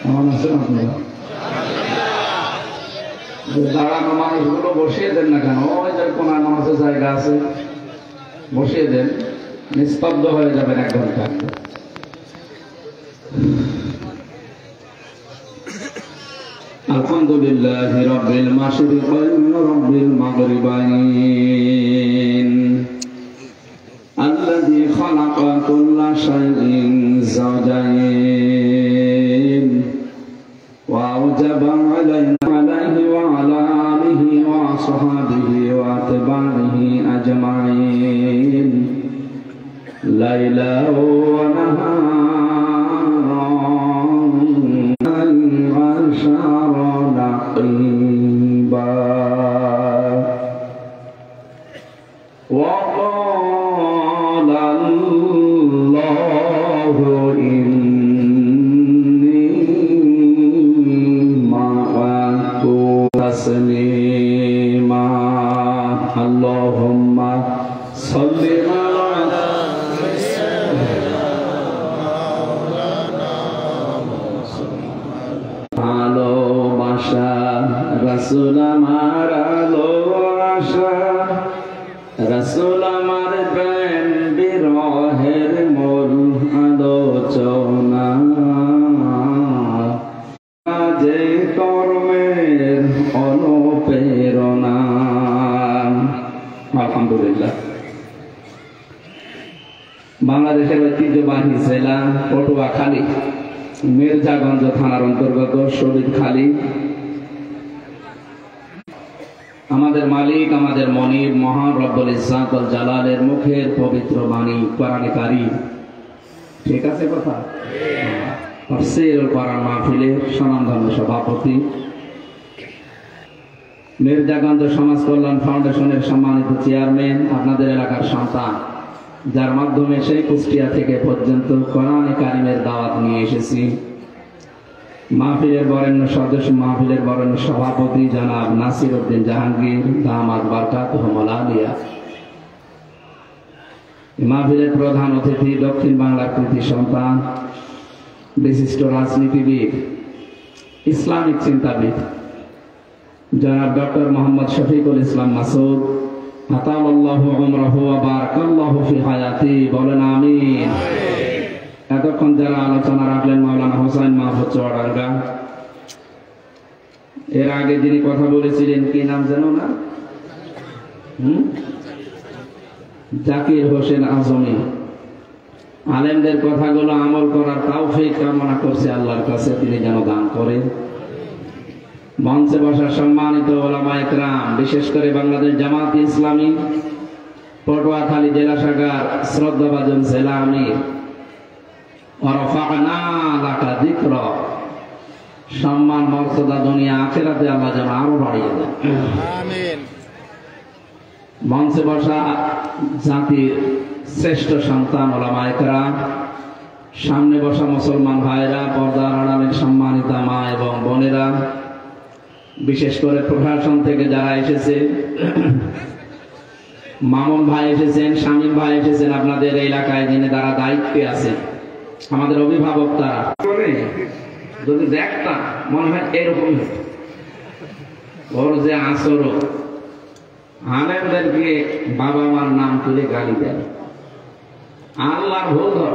কেমন আছেন আপনারা? দাঁড়ানো মানুষগুলো বসিয়ে দেন না কেন? ওই যে কোন নামাজের জায়গা আছে, বসিয়ে দেন, নিস্তব্ধ হয়ে যাবেন 1 ঘন্টা। আলহামদুলিল্লাহি রাব্বিল মাশরিকাইন রাব্বিল মাগরিবাইন আল্লাযী খালাকা কুল্লা শাইইন যাওজাইন ওয়া আওজাবা আলাইহি ওয়া আলা আলিহি ওয়া আসহাবিহি ওয়া আতবাইহি আজমাইন লাইলা ওয়া নাহারান আশারা নাকিবা ওয়া ক্বালা আল্লাহু ইন্নী মা'আকুম তাসলিমা আল্লাহুম্মা সাল্লি আলা ভালোবাসা রাসূল আমার ভালোবাসা রাসূল আমার প্রেম বিরহের মূল আলোচনা যে কর্মের অনুপ্রেরণা। আলহামদুলিল্লাহ। বাংলাদেশের ঐতিহ্যবাহী জেলা পটুয়াখালী, মির্জাগঞ্জ থানার অন্তর্গত শহীদখালী। আমাদের মালিক, আমাদের মনিব মহান রব্বুল ইজ্জাত ওয়াল জালালের মুখের পবিত্র বাণী কোরআনে কারীম। ঠিক আছে কথা? তাফসীরুল কোরআন মাহফিলের স্বনামধন্য সভাপতি, মির্জাগঞ্জ সমাজ কল্যাণ ফাউন্ডেশনের সম্মানিত চেয়ারম্যান, আপনাদের এলাকার সন্তান, যার মাধ্যমে সেই কুষ্টিয়া থেকে পর্যন্ত কোরআনে কারীমের দাওয়াত নিয়ে এসেছি। মাহফিলের বরেণ্য সদস্য, মাহফিলের বরেণ্য সভাপতি জনাব নাসির উদ্দিন জাহাঙ্গীর দামাত বারকাতুহুল আলিয়া। মাহফিলের প্রধান অতিথি দক্ষিণ বাংলার কৃতি সন্তান, বিশিষ্ট রাজনীতিবিদ, ইসলামিক চিন্তাবিদ জনাব ডক্টর মোহাম্মদ শফিকুল ইসলাম মাসুদ আতালাল্লাহু উমরাহু ওয়া বারাকাল্লাহু ফি হায়াতি। বলেন আমিন। এতক্ষণ যারা আলোচনা রাখলেন মাওলানা হোসেন মাহফুজ চৌড়াঙ্গা, এর আগে যিনি কথা বলেছিলেন কি নাম যেন না, জাকির হোসেন আজমি। আলেমদের কথাগুলো আমল করার তৌফিক কামনা করছে আল্লাহর কাছে, তিনি যেন দান করেন। মঞ্চে বসা সম্মানিত ওলামায়ে কেরাম, বিশেষ করে বাংলাদেশ জামাত ইসলামী পটুয়াখালী জেলা শাখার শ্রদ্ধাভাজন জেলা আমির ওয়ারাফা'না লাকা যিকরা, সম্মান মর্যাদা দুনিয়া আখিরাতে আল্লাহ যেন আরো বাড়িয়ে দেন, আমিন। মঞ্চে বসা জাতির শ্রেষ্ঠ সন্তান ওলামায়ে কেরাম, সামনে বসা মুসলমান ভাইরা, পর্দার আড়ালের সম্মানিতা মা এবং বোনেরা, বিশেষ করে প্রশাসন থেকে যারা এসেছে, মামুন ভাই এসেছেন, শামীম ভাই এসেছেন, আপনাদের এলাকায় যিনি তারা দায়িত্বে আছেন, আমাদের অভিভাবক, তারা যদি দেখতাম মনে হয় এরকমই হতো। ওর যে আচরণ, আলেমদেরকে বাবা মার নাম তুলে গালি দেয়, আল্লাহর ভুল ধর,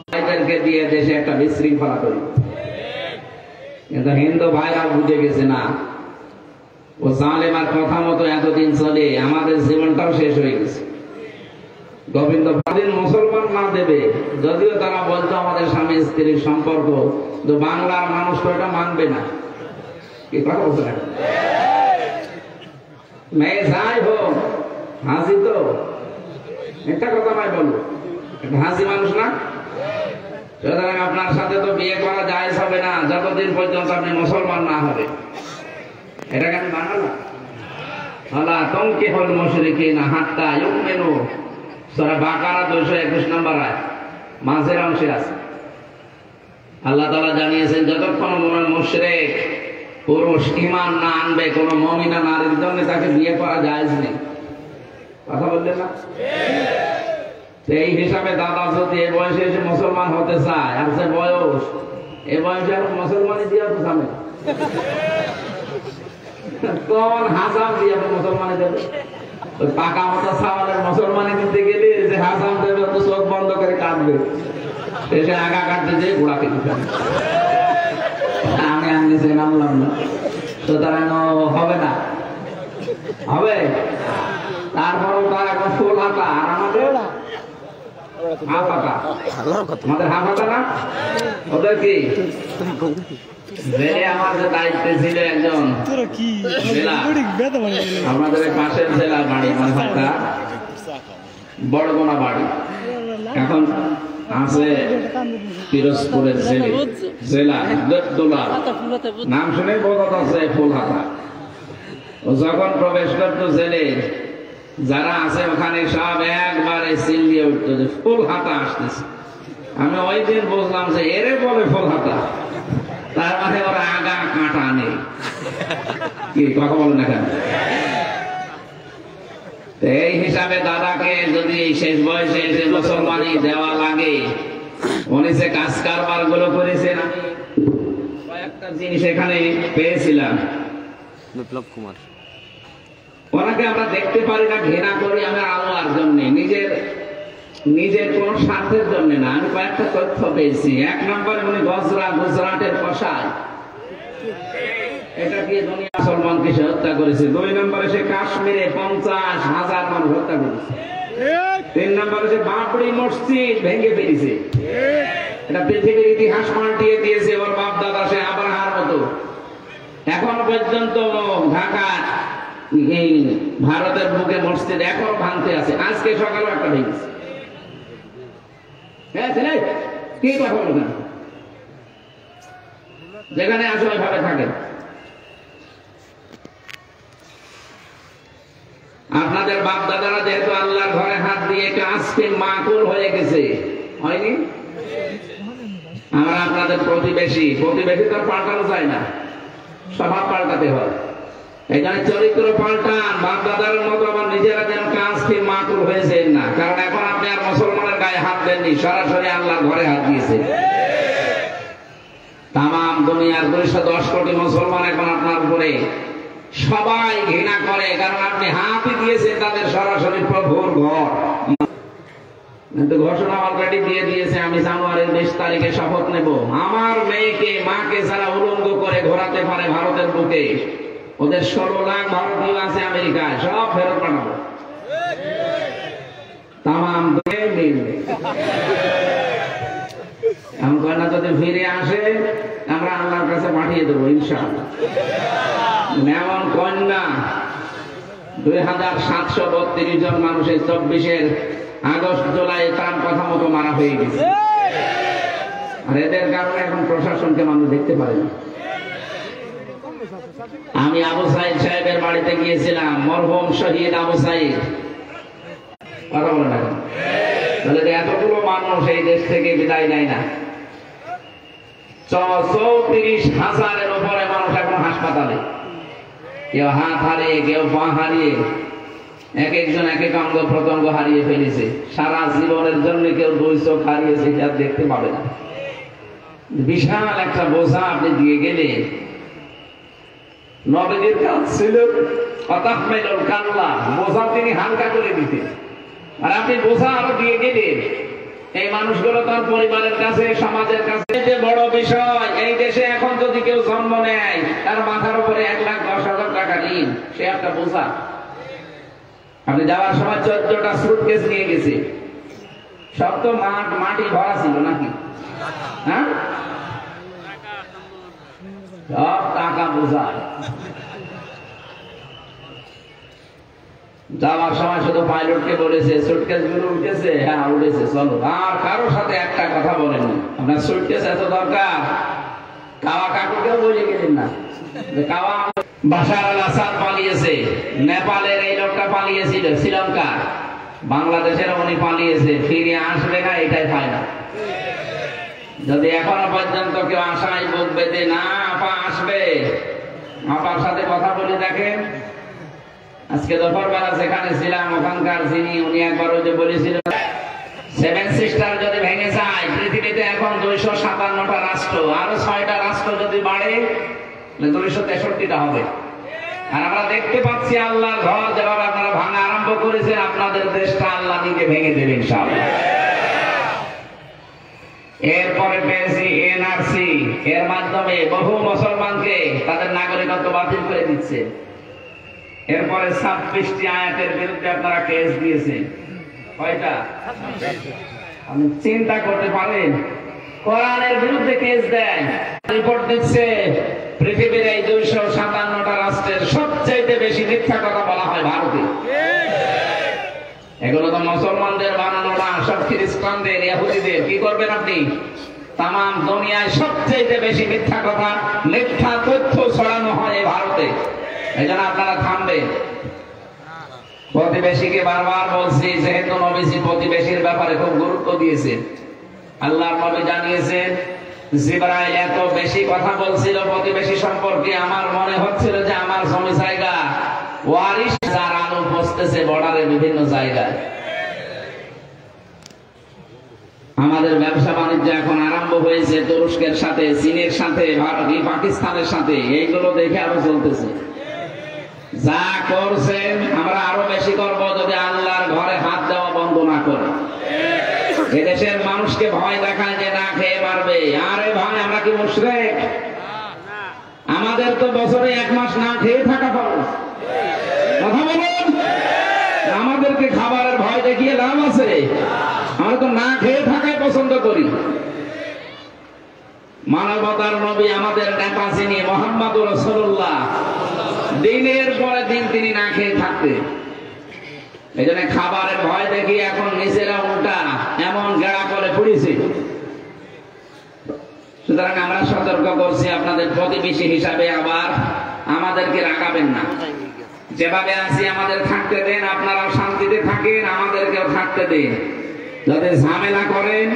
ভাইদেরকে দিয়ে দেশে একটা বিশৃঙ্খলা তৈরি। কিন্তু হিন্দু ভাইরা বুঝে গেছে না, ও জালেমার কথা মতো এতদিন চলে, আমাদের জীবনটাও শেষ হয়ে গেছে। গোবিন্দ দিন মুসলমান না দেবে, যদিও তারা বলতো আমাদের স্বামী স্ত্রীর সম্পর্ক, তো বাংলার মানুষ তো এটা মানবে না। কি কথা বলছে? মেয়ে যাই হোক, হাসি তো একটা কথা ভাই বলবো, হাসি মানুষ না। সুতরাং আপনার সাথে তো বিয়ে করা জায়েজ হবে না যতদিন পর্যন্ত আপনি মুসলমান না হবে। এটাকে আমি বানালাম। আলা তুনকিহুল মুশরিকিনা হাত্তা ইউমিনু, সূরা বাকারা 221 নম্বর আয়াত, মাঝের অংশে আছে। আল্লাহ তাআলা জানিয়েছেন যতক্ষণ মুশরিক পুরুষ ঈমান না আনবে, কোন মুমিনা নারীর জন্য তাকে বিয়ে করা জায়েজ নেই। কথা বললেন না? এই হিসাবে দাদা যদি এই বয়সে এসে মুসলমান হতে চায়, আর যে বয়স এ বয়সে মুসলমানি দিয়ে তো সামনে কোন হাসাম দিয়ে মুসলমানি দেবে? ওই পাকা মতো সাওয়ালের মুসলমানি দিতে গেলে যে হাসাম দেবে তো চোখ বন্ধ করে কাঁদবে, এসে আগা কাটতে যেয়ে ঘোড়া কেটে ফেলে। আমি নিচে নামলাম না, সুতরাং হবে না, হবে। তারপরও তার এখন ফুল হাতা, আর আমাদের হাফ হাতা, আমাদের হাফ হাতা না, ওদের কি জেলে আমার যে দায়িত্বে ছিল একজন জেলা, আমাদের পাশের জেলা বাড়ি মানহাটা বড়গোনা বাড়ি, এখন আছে পিরোজপুরের জেলা দেবদোলা, নাম শুনে বোধ আছে ফুল হাতা। ও যখন প্রবেশ করতো জেলে, যারা আছে ওখানে সব একবারে চিল্লিয়ে উঠতো যে ফুল হাতা আসতেছে। আমি ওই দিন বুঝলাম যে এরে বলে ফুল হাতা, তার মানে ওরা আগা কাঁটা নেই। কি কথা বলেন না কেন? এই হিসাবে দাদাকে যদি শেষ বয়সে এসে মুসলমানি দেওয়া লাগে, উনি যে কাজ কারবার গুলো করেছেন, আমি কয়েকটা জিনিস এখানে পেয়েছিলাম। বিপ্লব কুমার, ওনাকে আমরা দেখতে পারি না, ঘৃণা করি আমরা আল্লাহর জন্য, নিজের কোন স্বার্থের জন্য না। আমি কয়েকটা তথ্য পেয়েছি। এক নম্বরে উনি গুজরাটের কসাই, এটা কি দুনিয়া মুসলমানকে সে হত্যা করেছে। 2 নম্বরে সে কাশ্মীরে 50,000 মানুষ হত্যা করেছে। 3 নম্বরে সে বাবরি মসজিদ ভেঙে ফেলেছে। এটা পৃথিবীর ইতিহাস পাল্টিয়ে দিয়েছে। ওর বাপ দাদা সে আব্রাহার মতো এখন পর্যন্ত ঢাকা ভারতের বুকে মসজিদ এখনো ভাঙতে আছে। আজকে সকালে একটা ভেঙেছে। কি কথা বলবেন? যেখানে আসে ওইভাবে থাকে। আপনাদের বাপ দাদারা যেহেতু আল্লাহর ঘরে হাত দিয়ে আজকে মাকুল হয়ে গেছে, হয়নি? আমরা আপনাদের প্রতিবেশী তো পাল্টানো যায় না, স্বভাব পাল্টাতে হয়। এখানে চরিত্র পাল্টান, বাপ দাদার মতো আবার নিজেরা যেন কাজকে মাকুল হয়েছেন না। কারণ এখন আপনি আর মুসলমানের গায়ে হাত দেননি, সরাসরি আল্লাহর ঘরে হাত দিয়েছে। তামাম দুনিয়ার 210 কোটি মুসলমান এখন আপনার উপরে সবাই ঘৃণা করে, কারণ আপনি হাতই দিয়েছেন তাদের সরাসরি প্রভুর ঘর। কিন্তু ঘোষণা অলরেডি দিয়ে দিয়েছে, আমি জানুয়ারির 20 তারিখে শপথ নেব, আমার মেয়েকে মাকে যারা উলঙ্গ করে ঘোরাতে পারে ভারতের বুকে, ওদের 16 লাখ ভারতীয় আছে আমেরিকায়, সব ফেরত পাঠাবো। তামাম এমন কন্যা যদি ফিরে আসে আমরা আল্লাহর কাছে পাঠিয়ে দেবো ইনশাআল্লাহ। এমন কন্যা 2732 জন মানুষের 24 আগস্ট জুলাই তার কথা মতো মারা হয়ে গেছে। আর এদের কারণে এখন প্রশাসনকে মানুষ দেখতে পারে না। আমি আবু সাইদ সাহেবের বাড়িতে গিয়েছিলাম, মরহুম শহীদ আবু সাইদ, কথা বলে না তাহলে এতগুলো মানুষ এই দেশ থেকে বিদায় নেয় না। 34,000-এর উপরে মানুষ এখন হাসপাতালে, কেউ হাত হারিয়ে, কেউ পা হারিয়ে, এক একজন এক এক অঙ্গ প্রত্যঙ্গ হারিয়ে ফেলেছে। সারা জীবনের জন্য কেউ 2 চোখ হারিয়েছে, আর দেখতে পাবে না। বিশাল একটা বোঝা আপনি দিয়ে গেলেন। নবীর কাজ ছিল বোঝা তিনি হালকা করে দিতেন, আর আপনি বোঝা আরো দিয়ে গেলেন। এই মানুষগুলো তার পরিবারের কাছে, সমাজের কাছে যে বড় বিষয়। এই দেশে এখন যদি কেউ জন্ম নেয়, তার মাথার উপরে 1,10,000 টাকা ঋণ, সে একটা বোঝা। আপনি যাওয়ার সময় 14টা সুটকেস নিয়ে গেছে, সব তো মাটি ভরা ছিল নাকি? হ্যাঁ, সব টাকা বোঝায়। যাওয়ার সময় শুধু পাইলটকে বলেছে সুটকেস গুলো উঠেছে, হ্যাঁ উঠেছে, চলো। আর কারোর সাথে একটা কথা বলেননি। আপনার সুটকেস এত দরকার, কাওয়া কাকুকেও বলে গেলেন না। কাওয়া বাশার আল আসাদ পালিয়েছে, নেপালের এই লোকটা পালিয়েছিল, শ্রীলঙ্কা, বাংলাদেশের উনি পালিয়েছে, ফিরে আসবে না, এটাই ফাইনাল। যদি এখনো পর্যন্ত কেউ আশায় বুক বেঁধে না আপা আসবে, আপার সাথে কথা বলে দেখেন। আজকে দুপুরবেলা যেখানে ছিলাম ওখানকার যিনি, উনি একবার ওই যে বলেছিলেন 7 সিস্টার যদি ভেঙে যায় পৃথিবী পৃথিবীতে এখন 257টা রাষ্ট্র, আরো 6টা রাষ্ট্র যদি বাড়ে 263টা হবে। আর আমরা দেখতে পাচ্ছি আল্লাহর ঘর যেভাবে আপনারা ভাঙা আরম্ভ করেছেন, আপনাদের দেশটা আল্লাহ নিজে ভেঙে দেবেন ইনশাআল্লাহ। এরপরে পেয়েছি এনআরসি, এর মাধ্যমে বহু মুসলমানকে তাদের নাগরিকত্ব বাতিল করে দিচ্ছে। এরপরে 26টি আয়াতের বিরুদ্ধে আপনারা কেস দিয়েছেন। কয়টা? আপনি চিন্তা করতে পারেন, কোরআনের বিরুদ্ধে কেস দেয়। রিপোর্ট দিচ্ছে পৃথিবীর এই 257টা রাষ্ট্রের সবচেয়ে বেশি মিথ্যা কথা বলা হয় ভারতে। এগুলো তো মুসলমানদের বানানো না, সব খ্রিস্টানদের, ইহুদিদের। কি করবেন আপনি? তামাম দুনিয়ায় সবচেয়ে বেশি মিথ্যা কথা, মিথ্যা তথ্য ছড়ানো হয় এই ভারতে। এই জন্য আপনারা থামবেন। প্রতিবেশীকে বারবার বলছি, যেহেতু নবীজি প্রতিবেশীর ব্যাপারে খুব গুরুত্ব দিয়েছে। আল্লাহর নবী জানিয়েছেন, জিবরাইল এত বেশি কথা বলছিল প্রতিবেশী সম্পর্কে, আমার মনে হচ্ছিল যে আমার জমি জায়গা ওয়ারিশ যার আলো বসতেছে বর্ডারের বিভিন্ন জায়গায়। আমাদের ব্যবসা বাণিজ্য এখন আরম্ভ হয়েছে তুরস্কের সাথে, চীনের সাথে, পাকিস্তানের সাথে। এইগুলো দেখে আরো চলতেছে। যা করছেন আমরা আরো বেশি করব যদি আল্লাহর ঘরে হাত দেওয়া বন্ধ না করে। এদেশের মানুষকে ভয় দেখায় যে না খেয়ে মারবে। আরে ভাই, আমরা কি মুশরিক? আমাদের তো বছরে 1 মাস না খেয়ে থাকা ফরজ। কথা বলুন, আমাদেরকে খাবারের ভয় দেখিয়ে লাভ আছে? আমরা তো না খেয়ে থাকাই পছন্দ করি। মানবতার নবী আমাদের নেতা যিনি মুহাম্মদুর রাসূলুল্লাহ, দিনের পরে দিন তিনি না খেয়ে থাকতেন। এই জন্য খাবারের ভয় দেখি এখন নিজেরা উল্টা এমন গেড়া করে পড়েছে। সুতরাং আমরা সতর্ক করছি, আপনাদের প্রতিবেশী হিসাবে আবার আমাদেরকে রাগাবেন না। যেভাবে আছি আমাদের থাকতে দেন, আপনারাও শান্তিতে থাকেন, আমাদেরকেও থাকতে দেন। যদি ঝামেলা করেন,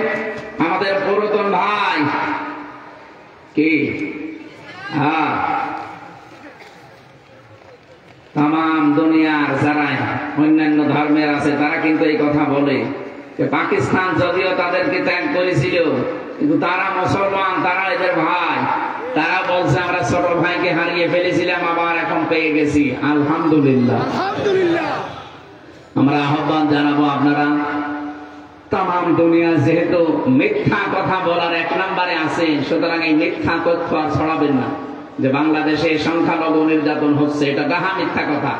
আমাদের পুরাতন ভাই কি তামাম দুনিয়ার যারা অন্যান্য ধর্মের আছে তারা কিন্তু এই কথা বলে যে পাকিস্তান যদিও তাদেরকে ত্যাগ করেছিল, কিন্তু তারা মুসলমান, তারা এদের ভাই। তারা বলছে আমরা ছোট ভাইকে হারিয়ে ফেলেছিলাম, আবার এখন পেয়ে গেছি, আলহামদুলিল্লাহ। আমরা আহ্বান জানাবো, আপনারা তামাম দুনিয়া যেহেতু মিথ্যা কথা বলার 1 নম্বরে আছেন, সুতরাং এই মিথ্যা তথ্য আর ছড়াবেন না যে বাংলাদেশে সংখ্যালঘু নির্যাতন হচ্ছে। এটা ডাহা মিথ্যা কথা।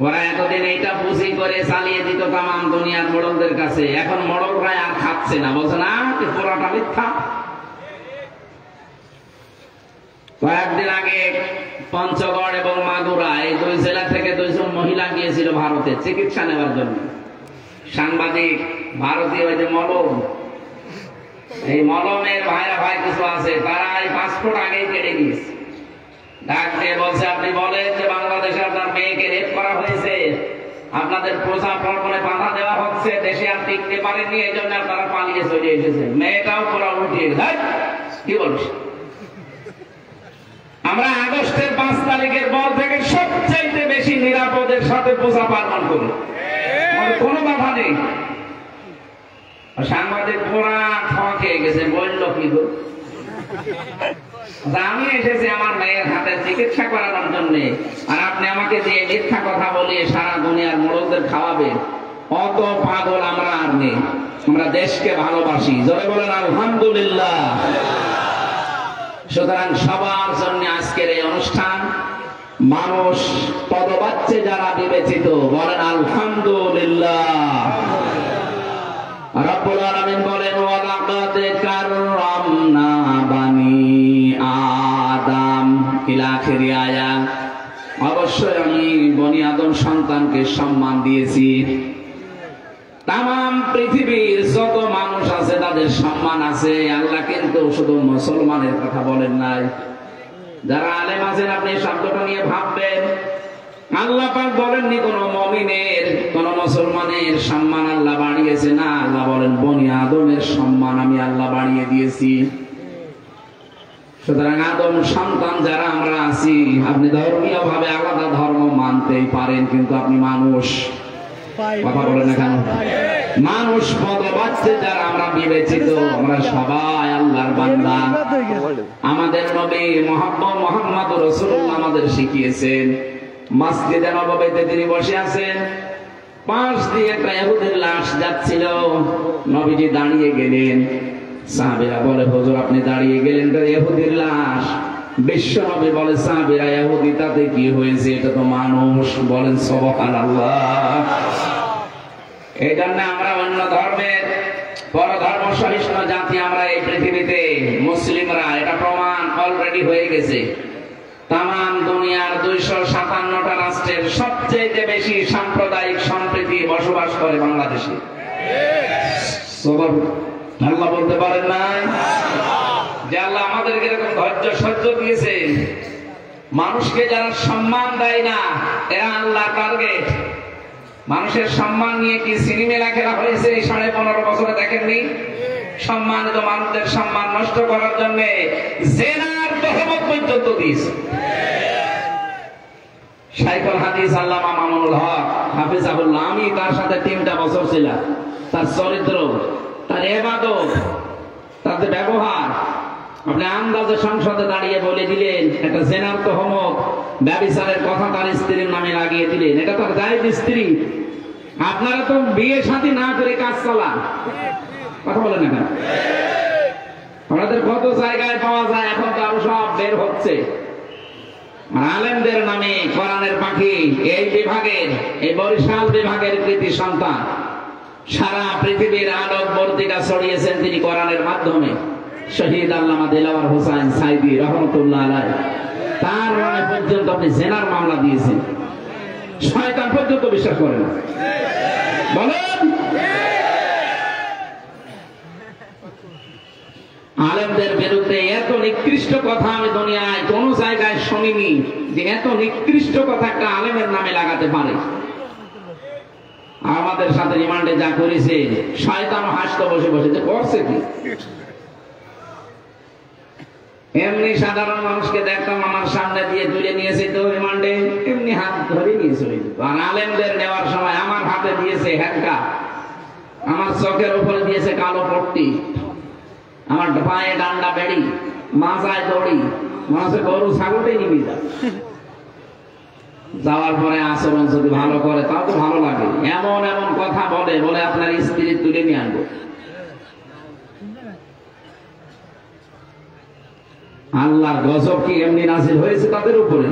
ওরা এতদিন এইটা পুঁজি করে চালিয়ে দিত তামাম দুনিয়ার মোড়লদের কাছে। এখন মোড়লরা আর খাচ্ছে না, বলছে না পুরাটা মিথ্যা। কয়েকদিন আগে পঞ্চগড় এবং মাগুরা এই 2 জেলা থেকে 2 জন মহিলা গিয়েছিল ভারতে চিকিৎসা নেওয়ার জন্য। সাংবাদিক ভারতীয় ওই যে মলম, এই মলমের ভাইরা ভাই কিছু আছে, তারা এই পাসপোর্ট আগেই কেটে নিয়েছে। ডাক দিয়ে বলছে, আপনি বলেন যে বাংলাদেশে আপনার মেয়েকে রেপ করা হয়েছে, আপনাদের প্রজা প্রকল্পে বাধা দেওয়া হচ্ছে, দেশে আর টিকতে পারেননি, এই জন্য আপনারা পালিয়ে চলে এসেছেন। মেয়েটাও পুরো উঠিয়ে দেয়। কি বলিস? আমরা আগস্টের 5 তারিখের পর থেকে সবচাইতে বেশি নিরাপদের সাথে পূজা পালন করি, কোনো বাধা নেই। সাংবাদিক পুরা খাওয়া খেয়ে গেছে, বলল কি গো, আমি এসেছি আমার মেয়ের হাতে চিকিৎসা করানোর জন্য, আর আপনি আমাকে দিয়ে মিথ্যা কথা বলিয়ে সারা দুনিয়ার মোড়লদের খাওয়াবেন। অত পাগল আমরা আর নেই। আমরা দেশকে ভালোবাসি, জোরে বলেন আলহামদুলিল্লাহ। সুতরাং সবার জন্য আজকের এই অনুষ্ঠান। মানুষ পদবাচ্চে যারা বিবেচিত, বলেন আলহামদুলিল্লাহ। রব্বুল আলামিন বলেন, ওয়ালাকাদ কাররামনা বানি আদম ইলা আখিরি আয়াত। অবশ্যই আমি বনি আদম সন্তানকে সম্মান দিয়েছি। তামাম পৃথিবীর যত মানুষ আছে তাদের সম্মান আছে। আল্লাহ কিন্তু শুধু মুসলমানের কথা বলেন নাই। যারা আলেম আছেন, আপনি শব্দটা নিয়ে ভাববেন। আল্লাহ পাক বলেননি কোন মুমিনের, কোন মুসলমানের সম্মান আল্লাহ বাড়িয়েছে না। আল্লাহ বলেন বনি আদমের সম্মান আমি আল্লাহ বাড়িয়ে দিয়েছি। সুতরাং আদম সন্তান যারা আমরা আছি, আপনি ধর্মীয় ভাবে আলাদা ধর্ম মানতেই পারেন, কিন্তু আপনি মানুষ। কথা বলেন না কেন? মানুষ পদবাচ্চে যারা আমরা বিবেচিত, আমরা সবাই আল্লাহর বান্দা। আমাদের নবী মুহাম্মদ রাসূলুল্লাহ আমাদের শিখিয়েছেন, মসজিদে নববীতে তিনি বসে আছেন, পাশ দিয়ে একটা ইহুদির লাশ যাচ্ছিল, নবীজি দাঁড়িয়ে গেলেন। সাহাবীরা বলে, হুজুর আপনি দাঁড়িয়ে গেলেন, এটা ইহুদির লাশ। বিশ্ব নবী বলে, সাহাবীরা ইহুদি তাতে কি হয়েছে, এটা তো মানুষ। বলেন সুবহানাল্লাহ। এই জন্য আমরা অন্য ধর্মের পরধর্ম সহিষ্ণু জাতি আমরা এই পৃথিবীতে, মুসলিমরা, এটা প্রমাণ অলরেডি হয়ে গেছে। তামাম দুনিয়ার 257টা রাষ্ট্রের সবচেয়ে বেশি সাম্প্রদায়িক সম্প্রীতি বসবাস করে বাংলাদেশে। আল্লাহ বলতে পারেন না যে আল্লাহ আমাদেরকে এরকম ধৈর্য সহ্য দিয়েছে। মানুষকে যারা সম্মান দেয় না, এরা আল্লাহ টার্গেট। মানুষের সম্মান নিয়ে কি সিনেমা খেলা হয়েছে এই 15.5 বছরে? দেখেননি? সম্মানিত মানুষদের সম্মান নষ্ট করার জন্য জেনার তহমত পর্যন্ত দিয়েছে। শাইখুল হাদিস আল্লামা মামুনুল হক হাফিজাহুল্লাহ, আমি তার সাথে 3টা বছর ছিলাম। তার চরিত্র, তার ইবাদত, তার ব্যবহার আপনি আন্দাজে সংসদে দাঁড়িয়ে বলে দিলেন। একটা জেনার তহমত, ব্যভিচারের কথা তার স্ত্রীর নামে লাগিয়ে দিলেন। এটা তার জায়েজ স্ত্রী। আপনারা তো বিয়ে শাদী না করে কাজ চালান, কথা বলেন না কেন? আমাদের কত জায়গায় পাওয়া যায়, এখন তো আরো সব বের হচ্ছে। আলেমদের নামে কোরআনের পাখি, এই বিভাগের, এই বরিশাল বিভাগের কৃতি সন্তান, সারা পৃথিবীর আলোক বর্তিকা ছড়িয়েছেন তিনি কোরআনের মাধ্যমে। শহীদ আল্লামা দিলওয়ার হোসেন সাইদি রহমতুল্লাহ আলাইহি, তার নামে পর্যন্ত আপনি জেনার মামলা দিয়েছেন। শয়তান পর্যন্ত বিশ্বাস করে না। বলেন, আলেমদের বিরুদ্ধে এত নিকৃষ্ট কথা আমি দুনিয়ায় কোন জায়গায় শুনিনি, যে এত নিকৃষ্ট কথা একটা আলেমের নামে লাগাতে পারে। আমাদের সাথে রিমান্ডে যা করেছে, শয়তানও হাসতো বসে বসে, যে করছে কি। এমনি সাধারণ মানুষকে দেখতাম আমার সামনে দিয়ে তুলে নিয়েছে তো রিমান্ডে, এমনি হাত ধরে নিয়ে চলে যেত। আর আলেমদের নেওয়ার সময় আমার হাতে দিয়েছে হ্যান্ডকাপ, আমার চোখের উপরে দিয়েছে কালো পট্টি, আমার পায়ে ডান্ডা বেড়ি, মাথায় দড়ি, মানুষের গরু ছাগলটাই নিবি যা। যাওয়ার পরে আচরণ যদি ভালো করে তাও তো ভালো লাগে। এমন এমন কথা বলে, বলে আপনার স্ত্রী তুলে নিয়ে আনবো। আল্লাহর গজব কি এমনি নাযিল হয়েছে তাদের উপরে?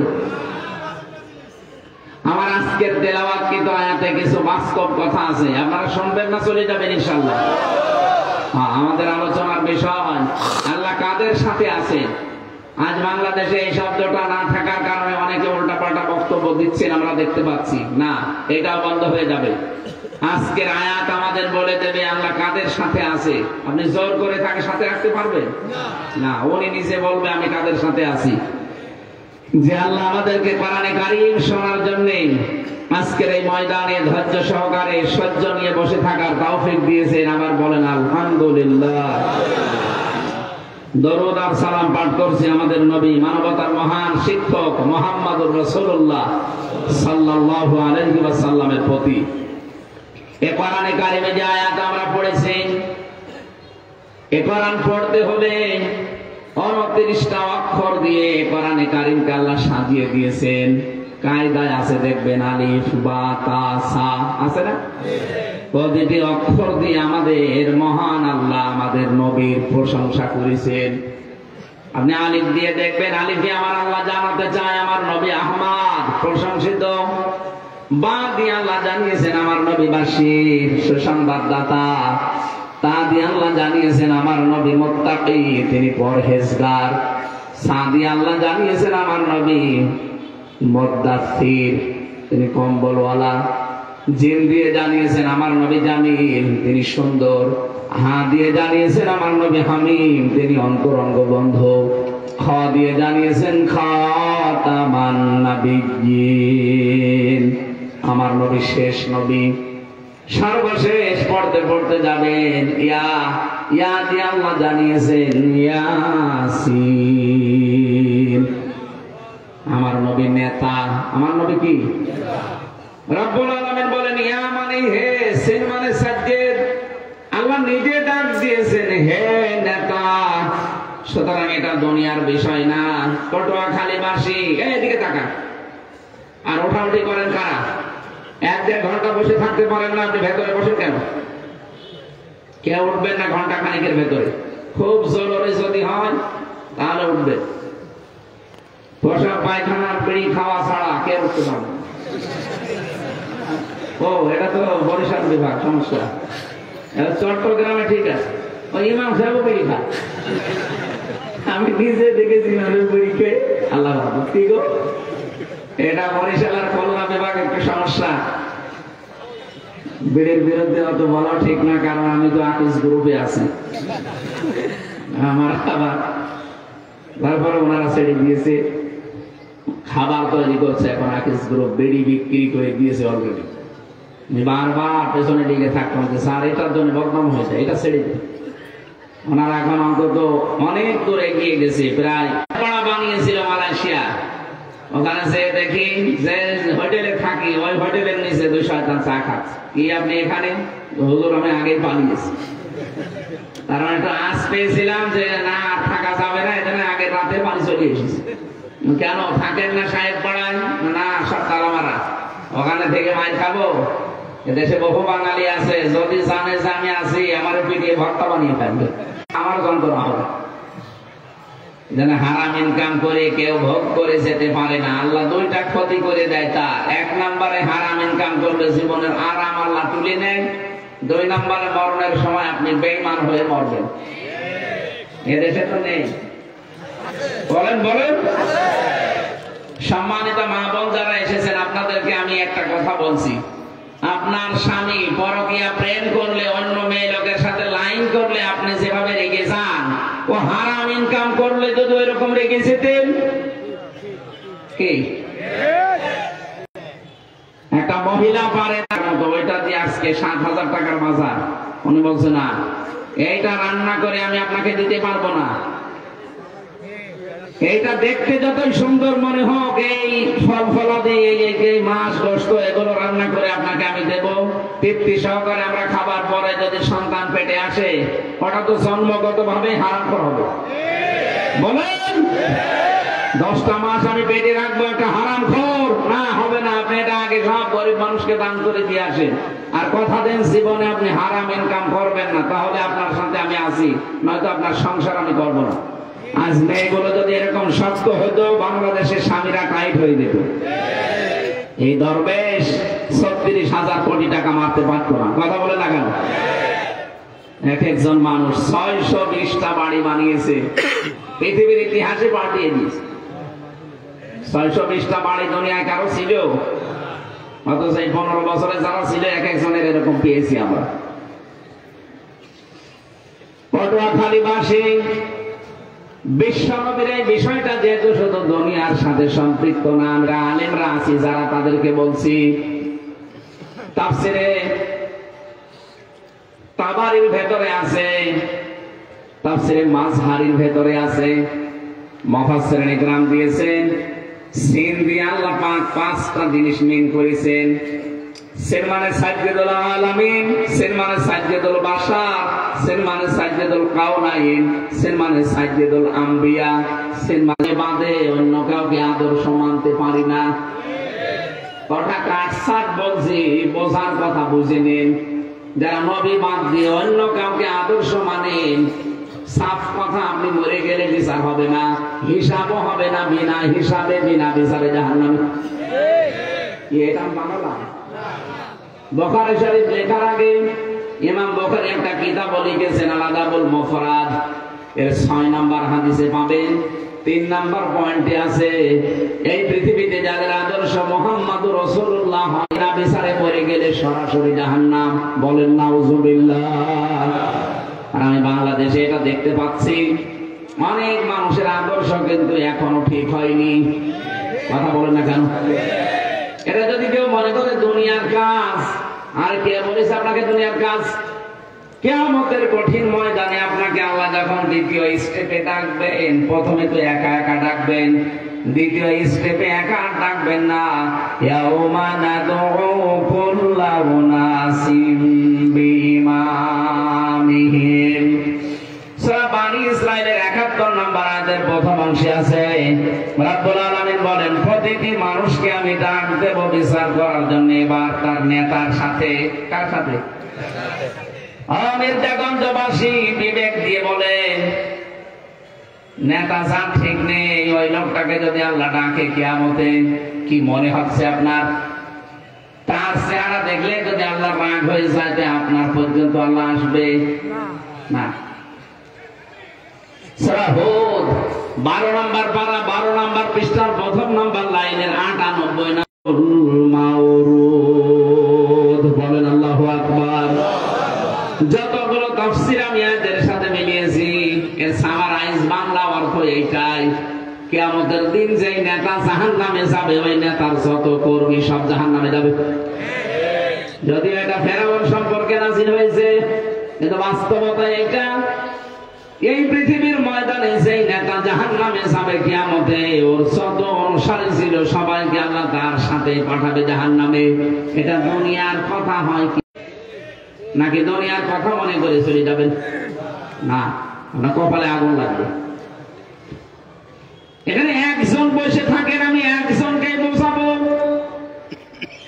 আমার আজকের তেলাওয়াত কিন্তু আয়াতে কিছু বাস্তব কথা আছে, আপনারা শুনবেন না চলে যাবেন ইনশাআল্লাহ। আমাদের আলোচনার বিষয় আল্লাহ কাদের সাথে আছে। আজ বাংলাদেশে এই শব্দটা না থাকার কারণে অনেকে উল্টাপাল্টা বক্তব্য দিচ্ছেন, আমরা দেখতে পাচ্ছি না। এটাও বন্ধ হয়ে যাবে। আজকের আয়াত আমাদের বলে দেবে আল্লাহ কাদের সাথে আছে। আপনি জোর করে তাকে সাথে রাখতে পারবেন না। উনি নিজে বলবে আমি কাদের সাথে আছি। যে আল্লাহ আমাদেরকে কোরআনে কারীম শোনার জন্য আজকের এই ময়দানে ধৈর্য সহকারে সহ্য নিয়ে বসে থাকার তৌফিক দিয়েছেন। আবার বলেন আলহামদুলিল্লাহ। দরুদ আর সালাম পাঠ করছি আমাদের নবী, মানবতার মহান শিক্ষক মুহাম্মদুর রাসূলুল্লাহ সাল্লাল্লাহু আলাইহি ওয়াসাল্লামের প্রতি। এই কোরআনে কারিমে যে আয়াত আমরা পড়েছি, এই কোরআন পড়তে হলে 29টা অক্ষর দিয়ে কোরআনে কারিমকে আল্লাহ সাজিয়ে দিয়েছেন। কায়দায় আছে দেখবেন, আলিফ বা তা সা আছে না? প্রতিটি অক্ষর দিয়ে আমাদের মহান আল্লাহ আমাদের নবীর প্রশংসা করেছেন। আপনি আলিফ দিয়ে দেখবেন, আলিফে আমার আল্লাহ জানাতে চায় আমার নবী আহমদ প্রশংসিত। বা দিয়ে আল্লাহ জানিয়েছেন আমার নবী বাশীর সুসংবাদদাতা। তা দিয়ে আল্লাহ জানিয়েছেন আমার নবী মুত্তাকি, তিনি পরহেজগার। সা দিয়ে আল্লাহ জানিয়েছেন আমার নবী মুদ্দাসসির, তিনি কম্বলওয়ালা। জিন দিয়ে জানিয়েছেন আমার নবী জামিল, তিনি সুন্দর। হা দিয়ে জানিয়েছেন আমার নবী হামিম, তিনি অন্তরঙ্গ বন্ধু। খ দিয়ে জানিয়েছেন খাতামান নাবিয়্যিন, আমার নবী শেষ নবী, সর্বশেষ। পড়তে পড়তে যাবেন ইয়া, ইয়া দিয়ে আল্লাহ জানিয়েছেন ইয়াসিন, আমার নবী নেতা। আমার নবী কি? রব্বুল আলামিন বলেন ইয়া মানে হে, সিন মানে সাজ্জেদ। নিজে ডাক দিয়েছেন, হে নেতা। সুতরাং এটা দুনিয়ার বিষয় না। পটুয়াখালীবাসী এদিকে তাকান, আর ওঠাউঠি করেন কারা? 1-1.5 ঘন্টা বসে থাকতে পারেন না, আপনি ভেতরে বসেন কেন? কেউ উঠবেন না ঘন্টা খানিকের ভেতরে? খুব জরুরি যদি হয় তাহলে উঠবেন। বসা পায়খানার বিড়ি খাওয়া ছাড়া কেউ উঠতে পারবে না। ও, এটা তো বরিশাল বিভাগ, সমস্যা। চট্টগ্রামে ঠিক আছে, ওই ইমাম সাহেব বিড়ি খায়। আমি নিজে দেখেছি বিড়ি খেয়ে, আল্লাহ ভক্তি গো। এটা বরিশালের খুলনা বিভাগ একটু সমস্যা। বিড়ির বিরুদ্ধে অত বলা ঠিক না, কারণ আমি তো আকিস গ্রুপে আছি। আমার খাবার তারপরে ওনারা ছেড়ে দিয়েছে, খাবার তৈরি করছে এখন আকিস গ্রুপ, বিড়ি বিক্রি করে দিয়েছে অলরেডি। বারবার পেছনে দিকে থাকতে হচ্ছে, স্যার এটার জন্য বদনাম হয়েছে, এটা ছেড়ে দিন। ওনারা এখন অন্তত অনেক দূর এগিয়ে গেছে, প্রায় পাড়া বানিয়েছিল মালয়েশিয়া। ওখানে যে দেখি যে হোটেলে থাকি, ওই হোটেলের নিচে 2 শয়তান চা খাচ্ছে। কি আপনি এখানে? হুজুর আমি আগেই পালিয়েছি। কারণ একটা আজ পেয়েছিলাম যে না থাকা যাবে না, এখানে আগে রাতে পানি চলে এসেছে। কেন থাকেন না সাহেব পাড়ায়? না, সব তালা মারা, ওখানে থেকে মাইর খাবো। এদেশে বহু বাঙালি আছে, যদি জানে যে আমি আছি, আমার পিটিয়ে ভর্তা বানিয়ে থাকবে, আমার যন্ত্রণা হবে। যেন হারাম ইনকাম করে কেউ ভোগ করে যেতে পারে না। আল্লাহ 2টা ক্ষতি করে দেয় তার। 1 নম্বরে হারাম ইনকাম করলে জীবনের আরাম আল্লাহ তুলে নেয়। 2 নম্বরে মরণের সময় আপনি বেঈমান হয়ে মরবেন। এদেশে তো নেই, বলেন বলেন। সম্মানিত মা বোন যারা এসেছেন, আপনাদেরকে আমি একটা কথা বলছি। আপনার স্বামী পরকীয়া প্রেম করলে, অন্য মেয়ে লোকের সাথে লাইন করলে আপনি যেভাবে রেগে যান, ও হারাম ইনকাম করলে যদি ওইরকম রেগে যেতেন। কি একটা মহিলা পারে না, ওইটা দিয়ে আজকে 7,000 টাকার বাজার। উনি বলছে না, এইটা রান্না করে আমি আপনাকে দিতে পারবো না। এইটা দেখতে যতই সুন্দর মনে হোক, এই ফল ফলাদি, এই মাছ গোশত এগুলো রান্না করে আপনাকে আমি দেব তৃপ্তি সহকারে। আমরা খাবার পরে যদি সন্তান পেটে আসে, ওটা তো জন্মগত ভাবে হারাম হবে। বলেন 10টা মাস আমি পেটে রাখবো, একটা হারাম খোর না, হবে না। আপনি এটা আগে সব গরিব মানুষকে দান করে দিয়ে আসেন, আর কথা দেন জীবনে আপনি হারাম ইনকাম করবেন না, তাহলে আপনার সাথে আমি আছি, নয়তো আপনার সংসার আমি করবো না। আজ মেয়েগুলো যদি এরকম শক্ত হইতো, বাংলাদেশের স্বামীরা টাইট হয়ে যেত। এই দরবেশ 36,000 কোটি টাকা মারতে পারত না। কথা বলে না কেন? একজন মানুষ 620টা বাড়ি বানিয়েছে, পৃথিবীর ইতিহাসে পাঠিয়ে দিয়েছে। 620টা বাড়ি দুনিয়ায় কারো ছিল? অথচ এই 15 বছরে যারা ছিল, একজনের এরকম পেয়েছি আমরা। পটুয়াখালীবাসী বিশ্বনবীর এই বিষয়টা যেহেতু শুধু দুনিয়ার সাথে সম্পৃক্ত না, আমরা আলেমরা আছি যারা, তাদেরকে বলছি। তাফসিরে তাবারির ভেতরে আছে, তাফসিরে মাজহারির ভেতরে আছে, মুফাসসিরিন ইকরাম দিয়েছেন, সিন দিয়ে আল্লাহ পাক 5টা জিনিস মিন করেছেন। সিন মানে সাজ্জাদুল আলামিন, সিন মানে সাজ্জাদুল বাশার, সিন মানে সাজ্জাদুল কাউনাইন, সিন মানে সাজ্জাদুল আম্বিয়া। সিন মানে বাদে অন্য কাউকে আদর্শ মানতে পারি না। কথা কাটছাট বলছি, বোঝার কথা বুঝে নিন। যারা নবী বাদ দিয়ে অন্য কাউকে আদর্শ মানেন, সাফ কথা, আপনি মরে গেলে বিচার হবে না, হিসাবও হবে না, বিনা হিসাবে বিনা বিচারে জাহান্নামে। এটা বানালাম। বুখারী শরীফ লেখার আগে ইমাম বুখারী একটা কিতাব লিখেছেন, আল-আদাবুল মুফরাদ। এর 6 নম্বর হাদিসে পাবেন, 3 নম্বর পয়েন্টে আছে, এই পৃথিবীতে যাদের আদর্শ মুহাম্মদুর রাসূলুল্লাহ বিনা বিচারে মরে গেলে সরাসরি জাহান্নাম। বলেন নাউজুবিল্লাহ। আর আমি বাংলাদেশে এটা দেখতে পাচ্ছি, অনেক মানুষের আদর্শ কিন্তু এখনো ঠিক হয়নি। কথা বলেন না কেন? এটা যদি কেউ মনে করে দুনিয়ার কাজ, আর কে বলেছে আপনাকে দুনিয়ার কাজ? কিয়ামতের কঠিন ময়দানে আপনাকে আল্লাহ যখন দ্বিতীয় স্টেপে ডাকবেন, প্রথমে তো একা একা ডাকবেন, দ্বিতীয় স্টেপে একা ডাকবেন না। ইয়াউমা নাদউ কুল্লা উনাসিম বিইমামিহিম ইমামিহিম। সূরা বানী ইসরাঈলের ৭১ নম্বর আয়াতের প্রথম অংশে আছে রব্বুল আলামিন বলেন, প্রতিটি মানুষকে আমি ডাক দেব বিচার করার জন্য, এবার তার নেতার সাথে। কার সাথে? মির্জাগঞ্জবাসী বিবেক দিয়ে বলে, নেতা যার ঠিক নেই, ওই লোকটাকে যদি আল্লাহ ডাকে কিয়ামতে, কি মনে হচ্ছে আপনার? তার চেহারা দেখলে যদি আল্লাহ রাগ হয়ে যায়, আপনার পর্যন্ত আল্লাহ আসবে না। সূরা হুদ 12 নম্বর পারা 12 নম্বর পৃষ্ঠার প্রথম নম্বর লাইনের ৯৮ নম্বর মাউরুদ। বলেন আল্লাহু আকবার। যতগুলো তাফসীর আমি এদের সাথে মিলিয়েছি, এর সামারাইজ বাংলা অর্থ এইটাই, কিয়ামতের দিন যেই নেতা জাহান্নামে যাবে, ওই নেতার যত কর্মী সব জাহান্নামে যাবে। যদি এটা ফেরাউন সম্পর্কে নাযিল হয়েছে, কিন্তু বাস্তবতা এটা, এই পৃথিবীর ময়দানে যেই নেতা জাহান্নামে যাবে কিয়ামতে, ওর যত অনুসারী ছিল সবাইকে আল্লাহ তার সাথে পাঠাবে জাহান্নামে। এটা দুনিয়ার কথা হয় কি নাকি দুনিয়ার কথা মনে করে চলে যাবেন? না, আপনার কপালে আগুন লাগবে। এখানে একজন বসে থাকেন, আমি একজনকে বোঝাবো।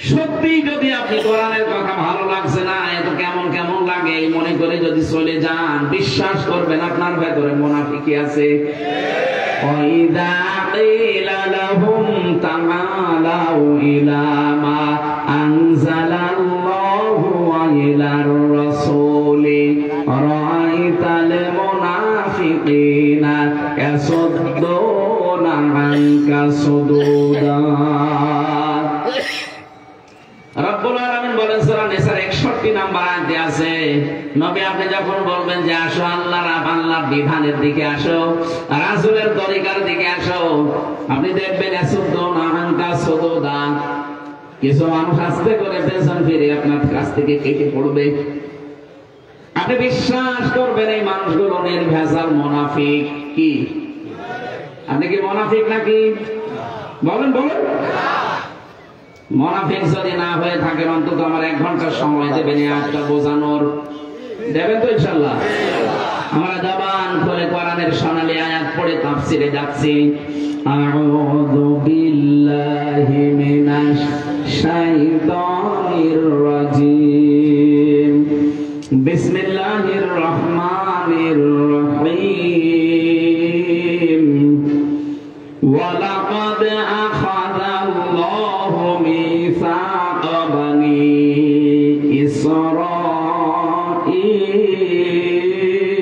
সত্যি যদি আপনি কোরআনের কথা ভালো লাগছে না, এত কেমন কেমন লাগে এই মনে করে যদি চলে যান, বিশ্বাস করবেন আপনার ভেতরে মুনাফিকি আছে। ওয়াইদা কিলা লাহুম তাআলাউ ইলা মা আনজালাল্লাহু ওয়া ইলার রাসূলি রাআইতাল মুনাফিকিনা ইয়াসুদ্দুনা আনকা সুদুদা। রব্বুল আলামিন বলেন সূরা নিসার ৬১ নম্বর আয়াতে আছে, নবী আপনি যখন বলবেন যে আসো আল্লাহর বিধানের দিকে আসো, রাসূলের তরিকার দিকে আসো, আপনি দেখবেন ইয়াসুদ্দুনা আনকা সুদুদা, কিছু মানুষ আস্তে করে পেছন ফিরে আপনার কাছ থেকে কেটে পড়বে। আপনি বিশ্বাস করবেন এই মানুষগুলো নির্ভেজাল মুনাফিক। কি আপনি কি মুনাফিক নাকি? বলেন বলেন। মুনাফিক যদি না হয়ে থাকেন, অন্তত আমার ১ ঘন্টার সময় দেবেন এই আয়াতটা বোঝানোর। দেবেন তো ইনশাআল্লাহ? আমরা জবান খুলে কোরআনের সোনালী আয়াত পড়ে তাফসিরে যাচ্ছি। আউযু বিল্লাহি মিনাশ শাইতানির রাজিম। বিসমিল্লাহির রহমানির রহিম। ওয়ালাকাদ আখাযাল্লাহু মিসাকা বানি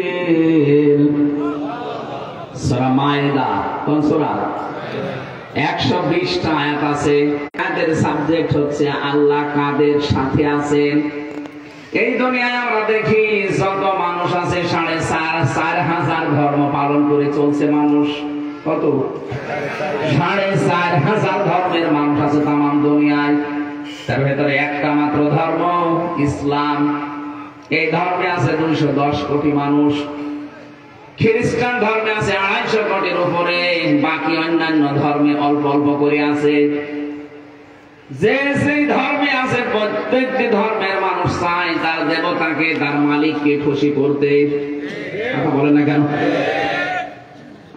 ইসরাঈল। সূরা মায়েদা কোন সূরা? ১২০টা আয়াত আছে। আয়াতের সাবজেক্ট হচ্ছে আল্লাহ কাদের সাথে আছেন। এই দুনিয়ায় আমরা দেখি যত মানুষ আছে ৪,৫০০ ধর্ম পালন করে চলছে মানুষ। কত? ৪,৫০০ ধর্মের মানুষ আছে তামাম দুনিয়ায়। তার ভেতরে একটা মাত্র ধর্ম ইসলাম। এই ধর্মে আছে ২১০ কোটি মানুষ। খ্রিস্টান ধর্মে আছে ২৫০ কোটির উপরে, বাকি অন্যান্য ধর্মে অল্প অল্প করে আছে। যে সেই ধর্মে আছে, প্রত্যেকটি ধর্মের মানুষ চায় তার দেবতাকে, তার মালিককে খুশি করতে। কথা বলেন না কেন?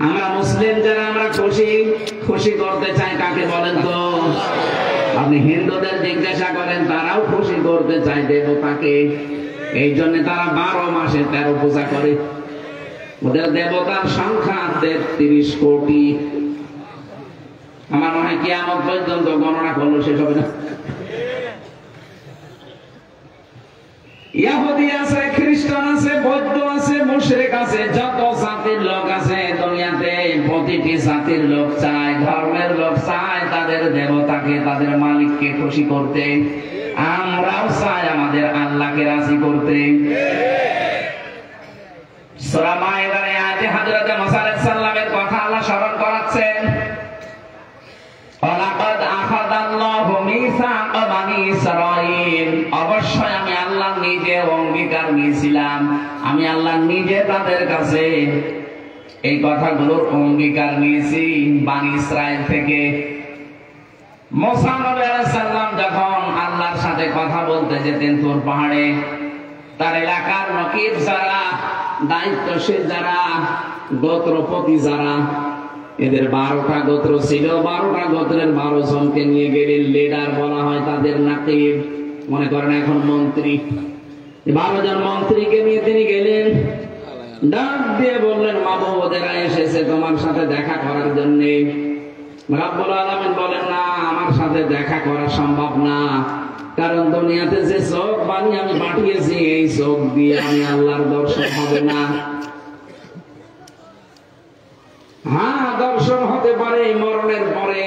আমরা মুসলিম যারা, আমরা খুশি করতে চাই কাকে বলেন তো? আপনি হিন্দুদের জিজ্ঞাসা করেন, তারাও খুশি করতে চায় দেবতাকে। এই জন্য তারা ১২ মাসে ১৩ পূজা করে। ওদের দেবতার সংখ্যা ৩৩ কোটি। আমার মনে হয় কিয়ামত পর্যন্ত গণনা করলে শেষ হবে না। ইহুদি আছে, খ্রিস্টান আছে, বৌদ্ধ আছে, মুশরিক আছে, যত জাতির লোক আছে দুনিয়াতে, প্রতিটি জাতির লোক চায়, ধর্মের লোক চায় তাদের দেবতাকে, তাদের মালিককে খুশি করতে। আমরাও চাই আমাদের আল্লাহকে রাজি করতে। সূরা মায়েদার আয়াতে হযরত মুসা আলাইহিস সালামের কথা আল্লাহ স্মরণ করাচ্ছেন। ওয়ালাকাদ আখাযাল্লাহু মিসাকা বানি ইসরাঈল। অবশ্যই আমি আল্লাহ নিজে অঙ্গীকার নিয়েছিলাম, আমি আল্লাহ নিজে তাদের কাছে এই কথাগুলোর অঙ্গীকার নিয়েছি বানি ইসরাঈল থেকে। মুসা নবী আলাইহিস সালাম যখন আল্লাহর সাথে কথা বলতে যেতেন তুর পাহাড়ে, তার এলাকার নকিব যারা, দায়িত্বশীল যারা, গোত্রপতি যারা, এদের 12টা গোত্র ছিল, 12টা গোত্রের 12 জনকে নিয়ে গেলেন, লিডার বলা হয় তাদের, নাকিব মনে করেন এখন মন্ত্রী। 12 জন মন্ত্রীকে নিয়ে তিনি গেলেন, ডাক দিয়ে বললেন, মাহবুবেরা এসেছে তোমার সাথে দেখা করার জন্য। রাব্বুল আলামিন বলেন, না, আমার সাথে দেখা করা সম্ভব না, কারণ দুনিয়াতে যে চোখ বানিয়ে আমি পাঠিয়েছি, এই চোখ দিয়ে আমি আল্লাহর দর্শন হবে না। হ্যাঁ, দর্শন হতে পারে মরণের পরে,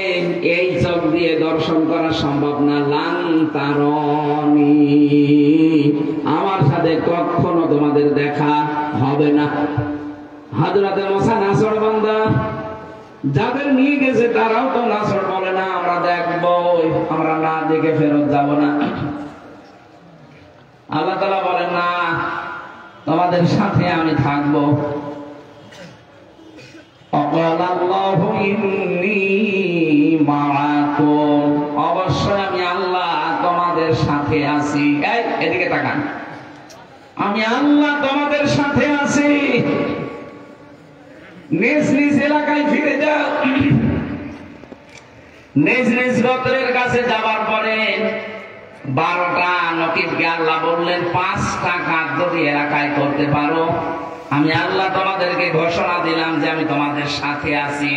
এই চোখ দিয়ে দর্শন করা সম্ভব না। লান তারনি, আমার সাথে কখনো তোমাদের দেখা হবে না। হযরতে মুসা নাছরবান্দা, যাদের নিয়ে গেছে তারাও তো নাছর বলে না, আমরা দেখবো, আমরা না দেখে ফেরত যাব না। আল্লাহ তাআলা বলেন, না, তোমাদের সাথে আমি থাকবো। অবশ্যই আমি আল্লাহ তোমাদের সাথে আছি। এদিকে তাকান, আমি আল্লাহ তোমাদের সাথে আছি। নিজ নিজ এলাকায় ফিরে যাও। নিজ নিজ গোত্রের কাছে যাবার পরে 12টা নকিবকে আল্লাহ বললেন, 5টা কাজ যদি এলাকায় করতে পারো, আমি আল্লাহ তোমাদেরকে ঘোষণা দিলাম যে আমি তোমাদের সাথে আছি।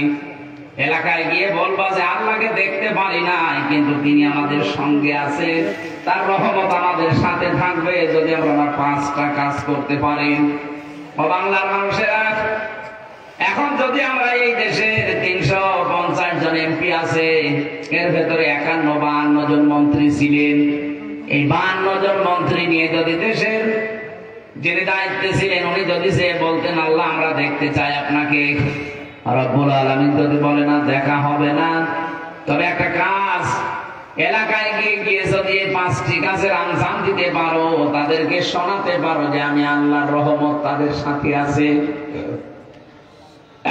এলাকায় গিয়ে বলবা যে আল্লাহকে দেখতে পারি নাই, কিন্তু তিনি আমাদের সঙ্গে আছে, তার রহমত আমাদের সাথে থাকবে যদি আমরা 5টা কাজ করতে পারি। ও বাংলার মানুষেরা, এখন যদি আমরা এই দেশের 350 জন এমপি আছে, এর ভেতরে 51-52 জন মন্ত্রী ছিলেন, এই 52 জন মন্ত্রী নিয়ে যদি দেশের যিনি দায়িত্বে ছিলেন উনি যদি সে বলতেন, আল্লাহ আমরা দেখতে চাই আপনাকে, রব্বুল আলামিন যদি বলে না, দেখা হবে না। তবে একটা কাজ, এলাকায় গিয়ে যদি এই 5টি কাজের আঞ্জাম দিতে পারো, তাদেরকে শোনাতে পারো যে আমি আল্লাহর রহমত তাদের সাথে আছে।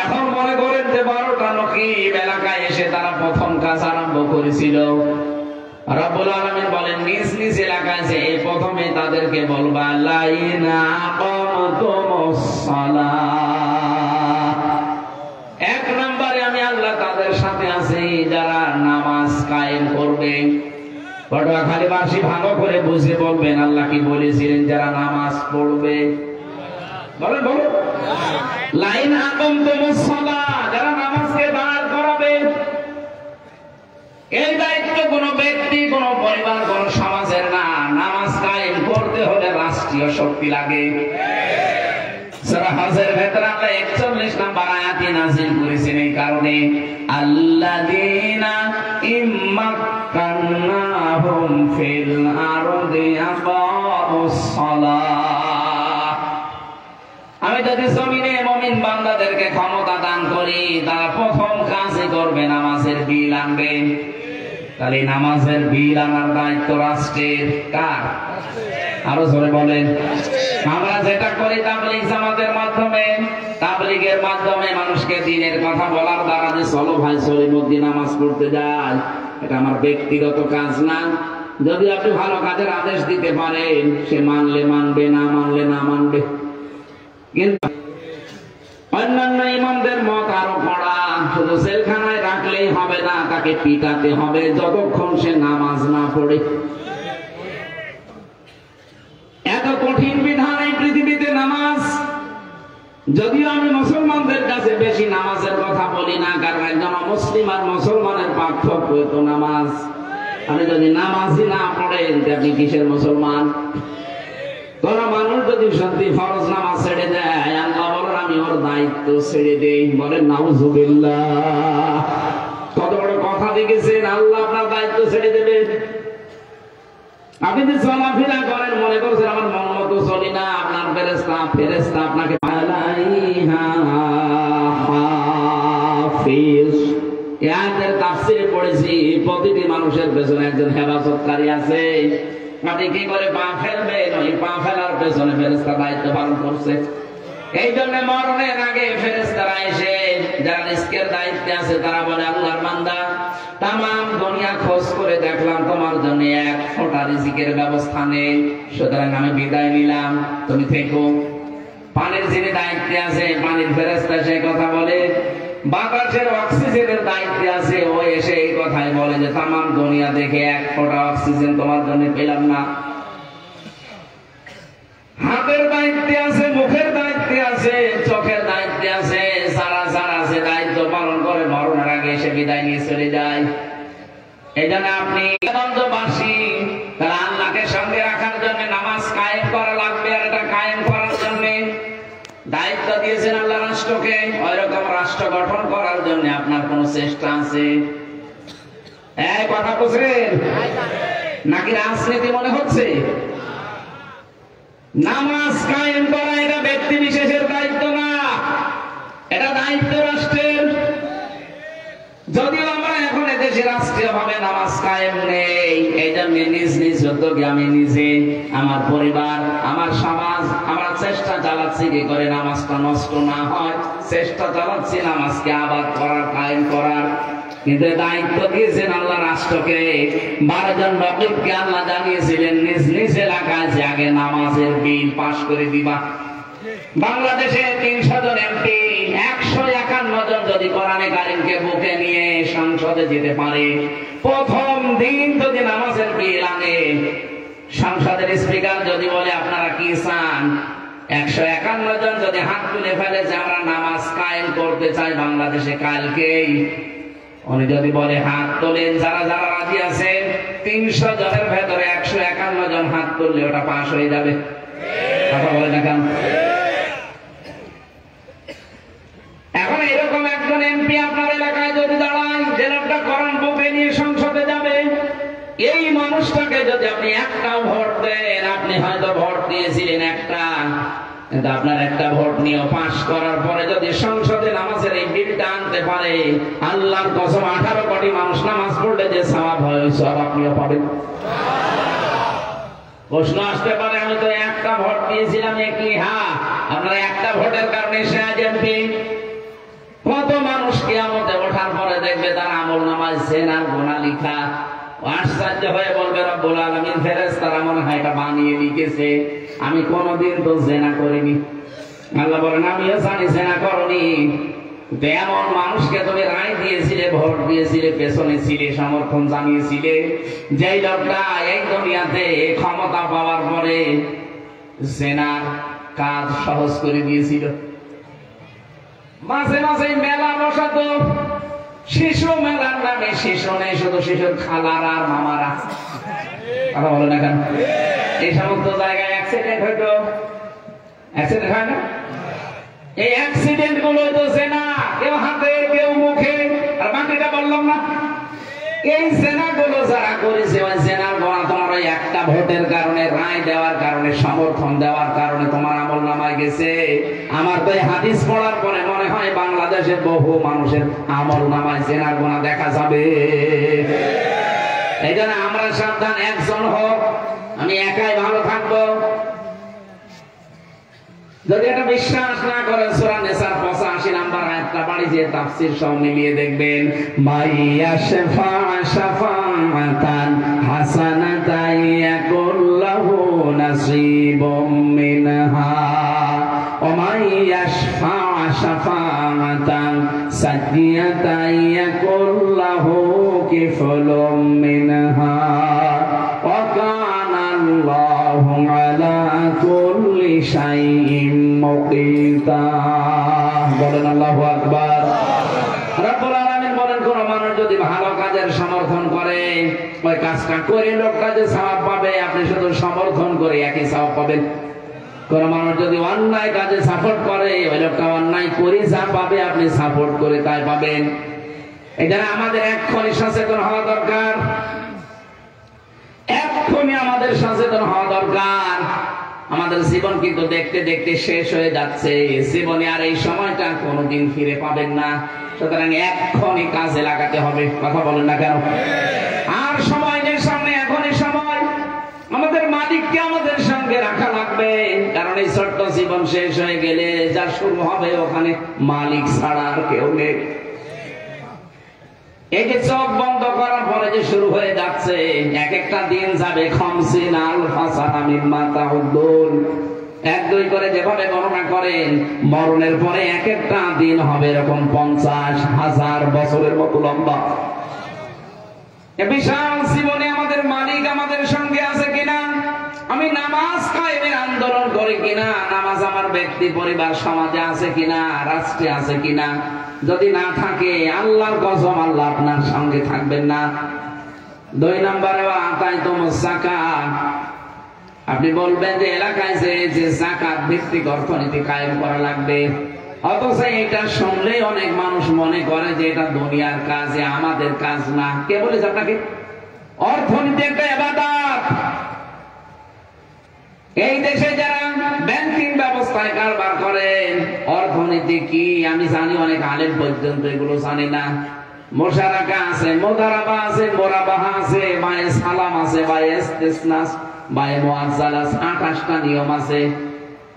এখন মনে করেন যে 12টা নকিব এলাকায় এসে তারা প্রথম কাজ আরম্ভ করেছিল। রব্বুল আলামিন বলেন, নিজ নিজ এলাকায় যে প্রথমে তাদেরকে বলবা, লাইনা আকামতুমুস সালাহ। 1 নম্বরে আমি আল্লাহ তাদের সাথে আছি যারা নামাজ কায়েম করবে। পটুয়াখালীবাসী ভালো করে বুঝে বলবেন, আল্লাহ কি বলেছিলেন? যারা নামাজ পড়বে। বলেন বলো, লাইনা আকামতুমুস সালাহ, যারা নামাজকে দাঁড় করাবে। এই দায়িত্ব কোন ব্যক্তি, কোন পরিবার, কোন সমাজের না। নামাজ কায়েম করতে হলে রাষ্ট্রীয় শক্তি লাগে। সূরা হজের ভেতরে আমরা 41 নম্বর আয়াতে নাযিল করেছেন এই কারণে, আল্লাযীনা ইম্মাক্কান্নাহুম ফিল আরদি আকামুস সালাহ। আমি যদি জমিনে মুমিন বান্দাদেরকে ক্ষমতা দান করি, তারা প্রথম কাজই করবে নামাজের বিল আনবে। তাহলে নামাজের বিল আনার দায়িত্ব রাষ্ট্রের। কার? আরো জোরে বলেন। আমরা যেটা করি তাবলীগ জামাতের মাধ্যমে, তাবলীগের মাধ্যমে মানুষকে দ্বীনের কথা বলার দ্বারা যে চলো ভাই সলিমুদ্দিন নামাজ পড়তে যায়, এটা আমার ব্যক্তিগত কাজ না। যদি আপনি ভালো কাজের আদেশ দিতে পারেন, সে মানলে মানবে, না মানলে না মানবে। কিন্তু অন্যান্য ইমামদের মত আরো কড়া, শুধু জেলখানায় রাখলেই হবে না, তাকে পিটাতে হবে যতক্ষণ সে নামাজ না পড়ে। এত কঠিন বিধান এই পৃথিবীতে নামাজ। যদিও আমি মুসলমানদের কাছে বেশি নামাজের কথা বলি না, কারণ একজন মুসলিম আর মুসলমানের পার্থক্য তো নামাজ। আপনি যদি নামাজই না পড়েন, আপনি কিসের মুসলমান? কোন মানুষ যদি সত্যি ফরজ নামাজ ছেড়ে দেয়, আল্লাহ বলেন আমি ওর দায়িত্ব ছেড়ে দেই। বলেন নাউজুবিল্লাহ। কত বড় কথা দেখেছেন, আল্লাহ আপনার দায়িত্ব ছেড়ে দেবে। আপনি যে চলাফেরা করেন, মনে করছেন আমার মন মতো চলি না, আপনার ফেরেশতা আপনাকে হাফিজ। এই আয়াতের তাফসীরে পড়েছি, প্রতিটি মানুষের পেছনে একজন হেফাজতকারী আছে। আপনি কি করে পা ফেলবেন, ওই পা ফেলার পেছনে ফেরেশতা দায়িত্ব পালন করছে। এই জন্য মরণের আগে ফেরেশতারা এসে যারা রিজকের দায়িত্বে আছে, তারা বলে আল্লাহর বান্দা, তামাম দুনিয়া খোঁজ করে দেখলাম তোমার জন্য এক ফোঁটা রিজিকের ব্যবস্থা নেই, সুতরাং আমি বিদায় নিলাম, তুমি থেকো। পানির যিনি দায়িত্বে আছে, পানির ফেরেশতা সে কথা বলে, বাতাসের অক্সিজেনের দায়িত্বে আছে, ও এসে এই কথাই বলে যে তামাম দুনিয়া দেখে এক ফোঁটা অক্সিজেন তোমার জন্য পেলাম না। হাতের দায়িত্বে আছে, মুখের দায়িত্বে আছে, চোখের দায়িত্বে আছে, সারা সারা আছে, দায়িত্ব পালন করে মরণের আগে এসে বিদায় নিয়ে চলে যায়। এই জন্য আপনি আনন্দবাসী, তারা আল্লাহকে সঙ্গে রাখার জন্য নামাজ কায়েম করা লাগবে, আর এটা কায়েম করার জন্য দায়িত্ব দিয়েছেন আল্লাহ রাষ্ট্রকে, ওই রকম রাষ্ট্র গঠন করার জন্য আপনার কোন চেষ্টা আছে? এই কথা বুঝলেন নাকি রাজনীতি মনে হচ্ছে? নামাজ কায়েম করা এটা ব্যক্তি বিশেষের দায়িত্ব না, এটা দায়িত্ব রাষ্ট্রের। যদিও আমরা এখন এদেশে রাষ্ট্রীয় ভাবে নামাজ কায়েম নেই, এই জন্য নিজ নিজ উদ্যোগে আমি নিজে, আমার পরিবার, আমার সমাজ, আমরা চেষ্টা চালাচ্ছি কি করে নামাজটা নষ্ট না হয়, চেষ্টা চালাচ্ছি নামাজকে আবাদ করার, কায়েম করার। কিন্তু দায়িত্ব দিয়েছেন আল্লাহ রাষ্ট্রকে। 12 জন নকিবকে আল্লাহ জানিয়েছিলেন নিজ নিজ এলাকায় যে আগে নামাজের বিল পাশ করে দিবা। বাংলাদেশে 300 জন এমপি, 151 জন যদি কোরআনে কারিমকে বুকে নিয়ে সংসদে যেতে পারে, প্রথম দিন যদি নামাজের বিল আনে, সংসদের স্পিকার যদি বলে আপনারা কি চান, 151 জন যদি হাত তুলে ফেলে যে আমরা নামাজ কায়েম করতে চাই বাংলাদেশে কালকেই, উনি যদি বলে হাত তোলেন যারা যারা রাজি আছে, 300 জনের ভেতরে 151 জন হাত তুললে ওটা পাশ হয়ে যাবে। কথা বলে না কেন? এখন এরকম একজন এমপি আপনার এলাকায় যদি দাঁড়ায়, যে লোকটা কোরআন বুকে নিয়ে সংসদে যাবে, এই মানুষটাকে যদি আপনি একটা ভোট দেন, আপনি হয়তো ভোট দিয়েছিলেন একটা, কিন্তু আপনার একটা ভোট নিয়ে পাশ করার পরে যদি সংসদে নামাজের এই বিলটা আনতে পারে, আল্লাহর কসম 18 কোটি মানুষ নামাজ পড়লে যে সওয়াব হয় ওই সওয়াব আপনিও পাবেন। প্রশ্ন আসতে পারে আমি তো একটা ভোট দিয়েছিলাম, কি? হ্যাঁ, আপনার একটা ভোটের কারণে সে আজ এমপি। কত মানুষ কিয়ামতে ওঠার পরে দেখবে তার আমলনামায় জিনার গুনাহ লেখা, আশ্চর্য হয়ে বলবে রব্বুল আলামিন ফেরেশতারা মনে হয় এটা বানিয়ে লিখেছে, আমি কোনদিন তো জিনা করিনি। আল্লাহ বলেন আমিও জানি জিনা করনি, এমন মানুষকে তুমি রায় দিয়েছিলে, ভোট দিয়েছিলে, পেছনে ছিলে, সমর্থন জানিয়েছিলে, যেই লোকটা এই দুনিয়াতে ক্ষমতা পাওয়ার পরে জিনার কাজ সহজ করে দিয়েছিল। মাঝে মাঝে মেলা বসাতো, শিশু মেলার নামে শিশু নেই, শুধু শিশুর খালারা আর মামারা। কথা বলে না কেন? এই সমস্ত জায়গায় অ্যাক্সিডেন্ট হইতো, অ্যাক্সিডেন্ট হয় না? এই অ্যাক্সিডেন্ট গুলো তো জেনা, কেউ হাতে কেউ মুখে, আর বাকিটা বললাম না। এই জেনা গুলো যারা করেছে, ওই জেনার গোনা তোমার ওই একটা ভোটের কারণে, রায় দেওয়ার কারণে, সমর্থন দেওয়ার কারণে তোমার আমল নামায় গেছে। আমার তো এই হাদিস পড়ার পরে মনে হয় বাংলাদেশের বহু মানুষের আমল নামায় জেনার গোনা দেখা যাবে। এই জন্য আমরা সাবধান, একজন হোক, আমি একাই ভালো থাকবো। যদি এটা বিশ্বাস না করে সূরা নিসার 85 নাম্বার আয়াতটা বাড়ি যে তাফসীর সব মিলিয়ে দেখবেন, মাইয়া শাফা'a শাফা'আতান হাসানাতান ইয়াকুল্লাহু নাসীবুম মিনহা ওয়া মাইয়া শাফা'a শাফা'আতান সাইয়্যাতান ইয়াকুল্লাহু কিফলুম মিনহা ওয়া কানা আল্লাহু আলা কুল্লি শাইইন মুকিতা। বলেন আল্লাহু আকবার। রব্বুল আলামিন বলেন কোন মানুষ যদি ভালো কাজের সমর্থন করে, ওই কাজটা করে লোকটা যে সওয়াব পাবে, আপনি শুধু সমর্থন করে একই সওয়াব পাবেন। কোন মানুষ যদি অন্যায় কাজে সাপোর্ট করে, ওই লোকটা অন্যায় করে যা পাবে আপনি সাপোর্ট করে তাই পাবেন। এটা আমাদের এক্ষুনি সচেতন হওয়া দরকার, এক্ষুনি আমাদের সচেতন হওয়া দরকার। আমাদের জীবন কিন্তু দেখতে দেখতে শেষ হয়ে যাচ্ছে, জীবনে আর এই সময়টা কোনোদিন ফিরে পাবেন না। সুতরাং এক্ষুনি কাজে লাগাতে হবে। কথা বলেন না কেন? আর সময় নেই সামনে, এখনই সময়। আমাদের মালিককে আমাদের সঙ্গে রাখা লাগবে, কারণ এই ছোট্ট জীবন শেষ হয়ে গেলে যা শুরু হবে ওখানে মালিক ছাড়া আর কেউ নেই। এই যে চোখ বন্ধ করার পরে যে শুরু হয়ে যাচ্ছে, এক একটা দিন যাবে 50,000 সানা মিম্মা তাউদ্দুন, 1-2 করে যেভাবে গণনা করেন, মরণের পরে এক একটা দিন হবে এরকম 50,000 বছরের মতো লম্বা। বিশাল জীবনে আমাদের মালিক আমাদের সঙ্গে আছে কিনা, আমি নামাজ কায়েমের আন্দোলন করি কিনা, নামাজ আমার ব্যক্তি পরিবার সমাজে আছে কিনা, রাষ্ট্রে আছে কিনা, যদি না থাকে আল্লাহর কসম আল্লাহ আপনার সঙ্গে থাকবেন না। 2 নম্বরে আতাইতুমুস যাকাত, আপনি বলবেন যে এলাকায় যে যাকাত ভিত্তিক অর্থনীতি কায়েম করা লাগবে, অথচ এটা শুনলে অনেক মানুষ মনে করে যে এটা দুনিয়ার কাজ, আমাদের কাজ না। কে বলেছে আপনাকে? অর্থনীতি একটা ইবাদত। এই দেশে যারা ব্যাংকিং ব্যবস্থায় কারবার করেন, অর্থনীতি কি আমি জানি, অনেক আলেম পর্যন্ত এগুলো জানি না। মুশারাকা আছে, মুদারাবা আছে, মুরাবাহা আছে, বায়ে সালাম আছে, বায়ে ইস্তিসনাস, বায়ে মুআজ্জালাস, 28টা নিয়ম আছে।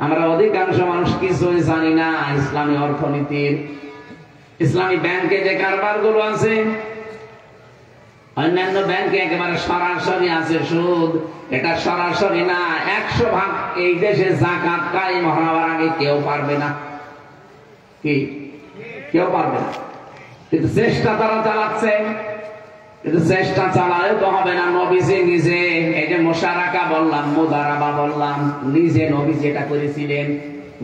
আমরা অধিকাংশ মানুষ কিছুই জানি না ইসলামী অর্থনীতির। ইসলামী ব্যাংকে যে কারবার গুলো আছে, অন্যান্য ব্যাংকে একেবারে সরাসরি আছে সুদ, এটা সরাসরি না। 100% এই দেশে যাকাত কায়েম হওয়ার আগে কেউ পারবে না, কি কেউ পারবে না, কিন্তু চেষ্টা তারা চালাচ্ছে। কিন্তু চেষ্টা চালালে তো হবে না। নবীজি নিজে এই যে মুশারাকা বললাম, মুদারাবা বললাম, নিজে নবীজি এটা করেছিলেন।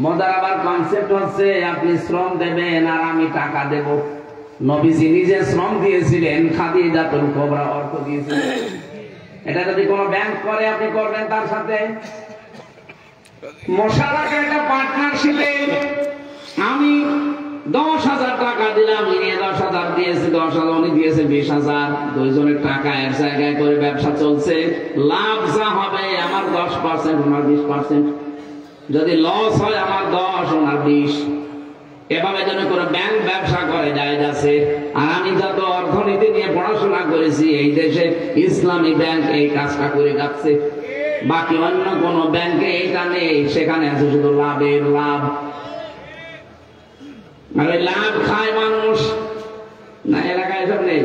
মুদারাবার কনসেপ্ট হচ্ছে আপনি শ্রম দেবেন আর আমি টাকা দেব। নবীজি নিজে শ্রম দিয়েছিলেন, খাদিজাতুল কুবরা অর্থ দিয়েছিলেন। এটা যদি কোনো ব্যাংক করে আপনি করবেন তার সাথে। মুশারাকা একটা পার্টনারশিপে আমি 10,000 টাকা দিলাম, ইনি 10,000 দিয়েছে, 10,000 উনি দিয়েছে 20,000, দুইজনের টাকা এক জায়গায় করে ব্যবসা চলছে। লাভ যা হবে আমার 10%, ওনার 20%। যদি লস হয় আমার 10, ওনার 20। এভাবে যেন করে ব্যাংক ব্যবসা করে যায় যাচ্ছে। আর আমি যত অর্থনীতি নিয়ে পড়াশোনা করেছি এই দেশে, ইসলামী ব্যাংক এই কাজটা করে যাচ্ছে। বাকি অন্য কোন ব্যাংকে এইটা নেই, সেখানে আছে শুধু লাভের লাভ। আর ওই লাভ খায় মানুষ না, এলাকায় সব নেই।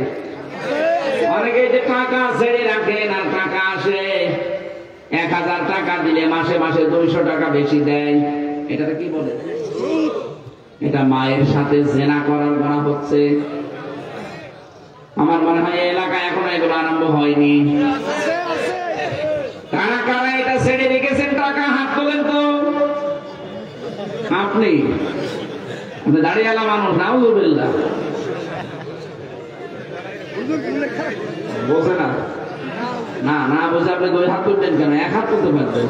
অনেকে যে টাকা ছেড়ে রাখেন আর টাকা আসে, 1,000 টাকা দিলে মাসে মাসে 200 টাকা বেশি দেয়। এটাতে কি বলে? এটা মায়ের সাথে জেনা করার গুনাহ হচ্ছে। আমার মনে হয় এলাকায় এখনো এগুলো আরম্ভ হয়নি। কারা কারা এটা ছেড়ে রেখেছেন টাকা, হাত তোলেন তো। আপনি দাঁড়িয়ে এলা মানুষ, নাউযুবিল্লাহ, বোঝে না। না না বোঝে আপনি 2 হাত তুলতেন কেন? 1 হাত তুলতে পারতেন।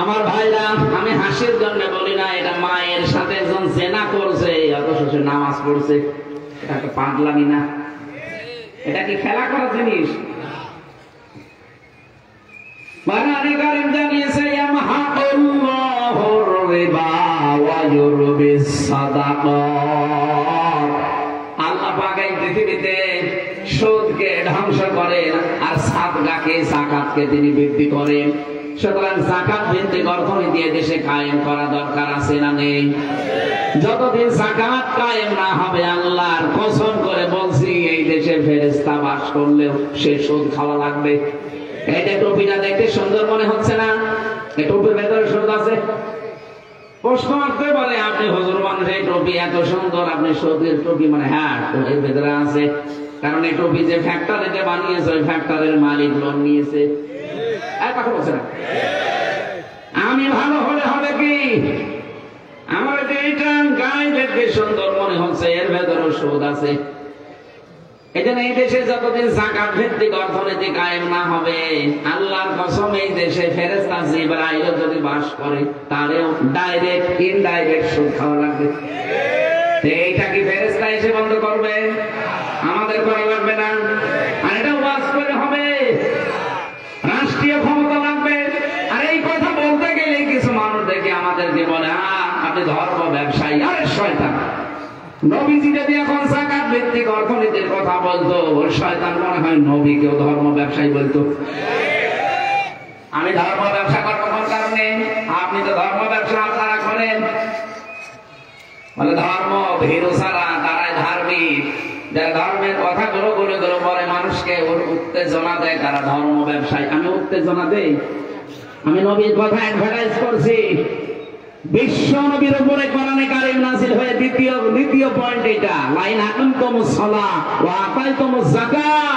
আমার ভাইরা, আমি হাসির জন্য বলি না, এটা মায়ের সাথে একজন জেনা করছে অথচ সে নামাজ পড়ছে। এটা একটা পাগলামি না? এটা কি খেলা করার জিনিস? কোরআনে কারীম জানিয়েছে ইয়ামহাকুল্লাহুর রিবা ওয়া ইউরবিস সাদাকাত। আল্লাহ পাক এই পৃথিবীতে সুদকে ধ্বংস করেন আর সাদকাকে, যাকাতকে তিনি বৃদ্ধি করেন। সুতরাং যাকাত ভিত্তিক অর্থনীতি দেশে কায়েম করা দরকার আছে না নেই? যতদিন যাকাত কায়েম না হবে, আল্লাহর কসম করে বলছি, এই দেশে ফেরেশতা বাস করলেও সে সুদ খাওয়া লাগবে। এই যে টুপিটা দেখতে সুন্দর মনে হচ্ছে না, এই টুপির ভেতরে সুদ আছে। প্রশ্ন আসতে পারে, আপনি হুজুর মানুষ, এই টুপি এত সুন্দর, আপনি সুদের টুপি মানে? হ্যাঁ, এর ভেতরে আছে। কারণ এই টুপি যে ফ্যাক্টরিতে বানিয়েছে, ওই ফ্যাক্টরির মালিক লোন নিয়েছে। কথা বলছে না? আমি ভালো হলে হবে কি, আমার যে এটা গায়ে দেখতে সুন্দর মনে হচ্ছে, এর ভেতরে সুদ আছে। এজন্য এই দেশে যতদিন যাকাত ভিত্তিক অর্থনীতি কায়েম না হবে, আল্লাহর কসম এই দেশে ফেরেশতা জিবরাইল যদি বাস করে, তারেও ডাইরেক্ট ইনডাইরেক্ট সুদ খাওয়া লাগবে। এইটা কি ফেরেশতা এসে বন্ধ করবে? আমাদের করা লাগবে না। আর এটা ওয়াজ করে হবে, রাষ্ট্রীয় ক্ষমতা লাগবে। আর এই কথা বলতে গেলে কিছু মানুষ দেখে আমাদেরকে বলে, আপনি ধর্ম ব্যবসায়ী। আরে শয়তান! নবীজি যদি এখন যাকাত ভিত্তিক অর্থনীতির কথা বলতো, ওই শয়তান মনে হয় নবীকেও ধর্ম ব্যবসায়ী বলতো। আমি ধর্ম ব্যবসা করবো কোন কারণে? আপনি তো ধর্ম ব্যবসা আপনারা করেন। বলে ধর্ম ভীরু ছাড়া তারাই ধার্মিক। যারা ধর্মের কথাগুলো বলে মানুষকে উত্তেজনা দেয় তারা ধর্ম ব্যবসায়ী। আমি উত্তেজনা দেই? আমি নবীর কথা অ্যাডভার্টাইজ করছি। বিশ্ব নবীর উপরে কোরআনে কারীম নাযিল হয়ে দ্বিতীয় পয়েন্ট এটা, লাইন আকামতুমুস সালাহ ওয়া আতাইতুমুজ যাকাহ।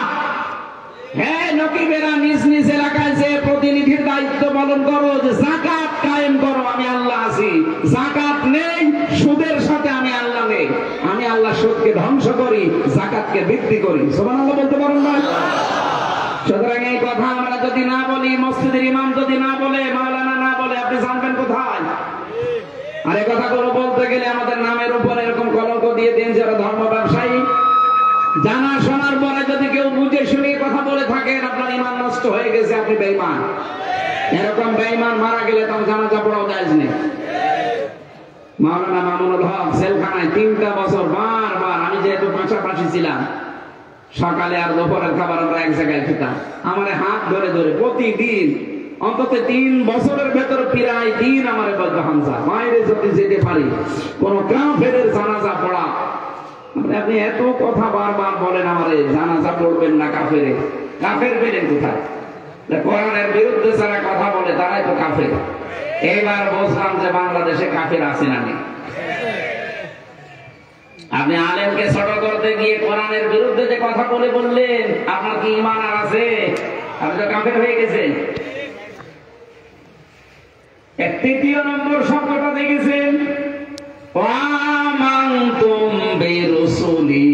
হে নবীরা নিজ নিজ এলাকায় যে প্রতিনিধির দায়িত্ব পালন করো, যে যাকাত কায়েম করো, আমি আল্লাহ আছি। যাকাত নেই, সুদের সাথে আমি আল্লাহ নেই। আমি আল্লাহ সুদকে ধ্বংস করি, যাকাতকে বৃদ্ধি করি। সুবহানাল্লাহ বলতে পারেন না? সুতরাং এই কথা আমরা যদি না বলি, মসজিদের ইমাম যদি না বলে, মাওলানা না বলে, আপনি জানবেন কোথায়? আর এই কথাগুলো বলতে গেলে আমাদের নামের উপর এরকম কলঙ্ক দিয়ে দিন যারা ধর্ম ব্যবসায়ী। জানা শোনার পরে যদি কেউ বুঝে শুনে কথা বলে থাকেন, আপনার ঈমান নষ্ট হয়ে গেছে, আপনি বেঈমান। এরকম বেঈমান মারা গেলে তার জানাজা পড়াও জায়েজ নেই। মাওলানা মামুনুল হক জেলখানায় 3টা বছর বারবার, আমি যেহেতু পাশাপাশি ছিলাম, সকালে আর দুপুরের খাবার আমরা এক জায়গায় খেতাম, আমার হাত ধরে ধরে প্রতিদিন অন্তত 3 বছরের ভেতর প্রায় দিন আমার বলতো, হামজা বাইরে যদি যেতে পারি কোন কাফেরের জানাজা পড়া। আপনি এত কথা বারবার বলেন আমারে জানাজা পড়বেন না কাফেরে, কাফের পেলেন কোথায়? কোরআনের বিরুদ্ধে যারা কথা বলে তারাই তো কাফের। এবার বুঝলাম যে বাংলাদেশে কাফের আছে না নেই। আপনি আলেমকে ছোট করতে গিয়ে কোরআনের বিরুদ্ধে যে কথা বললেন, আপনার কি ঈমান আর আছে? আপনি তো কাফের হয়ে গেছেন। 3য় নম্বর শব্দটা দেখেছেন, ওয়ামানতুম বিরুসুলি।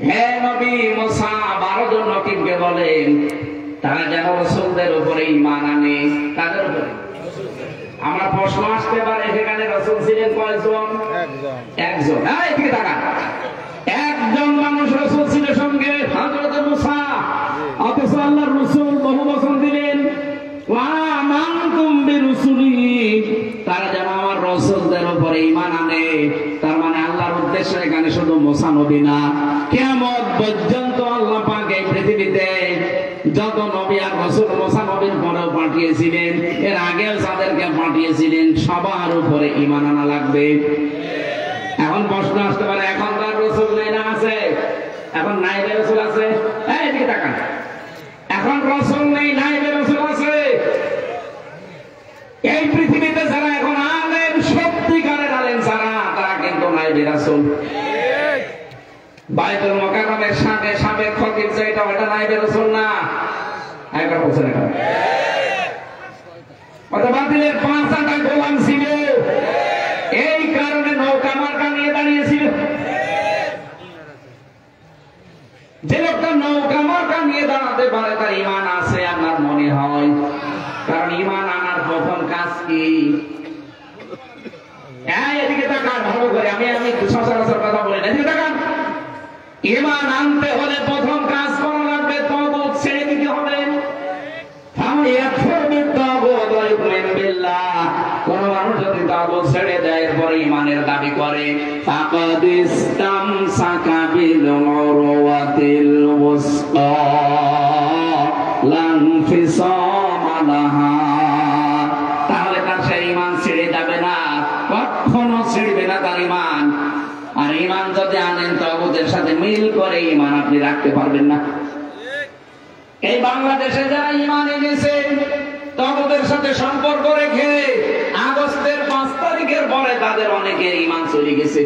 হে নবী মুসা 12 জন নবীকে বলেন তারা যেন রাসূলদের উপরে ঈমান আনে। তাদের উপরে আমরা প্রশ্ন আসতে পারে, সেখানে রাসূল ছিলেন কয়জন? একজন। এদিকে তাকান, একজন মানুষ রাসূল ছিল সঙ্গে, হযরত মুসা। অথচ আল্লাহর রাসূল বহু বচন দিলেন, ওয়ামানতুম বিরুসুলি, তারা যেন আমার রাসূলদের উপরে ঈমান আনে। তার মানে আল্লাহর উদ্দেশ্য এখানে শুধু মুসা নবী না, কিয়ামত পর্যন্ত আল্লাহ পাক এই পৃথিবীতে যত নবী আর রাসূল মুসা নবীর পরেও পাঠিয়েছিলেন, এর আগেও যাদেরকে পাঠিয়েছিলেন সবার উপরে ঈমান আনা লাগবে। এখন প্রশ্ন আসতে পারে, এখন তার রাসূল নাই না আছে? এখন নাইবে রাসূল আছে? এদিকে তাকান, এখন রাসূল নেই, নাইবে রাসূল আছে। এই পৃথিবীতে যারা এখন আলেম, সত্যিকারের আলেম যারা, তারা কিন্তু নাইবে রাসূল। বাইতুল মুকাররমের সাবেক খতিব যেটা, ওটা নাইবে রাসূল না। একবার বলছেন এখন ওটা বাতিলের 5টা গোলাম ছিল, এই কারণে নৌকা মার্কা নিয়ে দাঁড়িয়েছিল। যে লোকটা নৌকা মার্কা নিয়ে দাঁড়াতে পারে তার ঈমান আছে আপনার মনে হয়? কারণ ঈমান আনার প্রথম কাজ কি? এদিকে তাকান ভালো করে, আমি সচরাচর কথা বলি না, এদিকে তাকান। ঈমান আনতে হলে প্রথম কাজ করা লাগবে, তাগুত ছেড়ে দিতে হবে। কোন মানুষ যদি তাগুত ছেড়ে দেয়, এরপরে ঈমানের দাবি করে, ফাকাদ ইসতামসাকা বিল উরওয়াতিল ওয়াসকা লা ইনফিসামা লাহা, তাহলে তার সেই ঈমান ছেড়ে যাবে না, কখনো ছিড়বে না তার ঈমান। আর ঈমান যদি আনেন তাগুতের সাথে মিল করে, ঈমান আপনি রাখতে পারবেন না। এই বাংলাদেশে যারা ঈমান এনেছে তাগুতের সাথে সম্পর্ক রেখে, আগস্টের 5 তারিখের পরে তাদের অনেকের ঈমান চলে গেছে।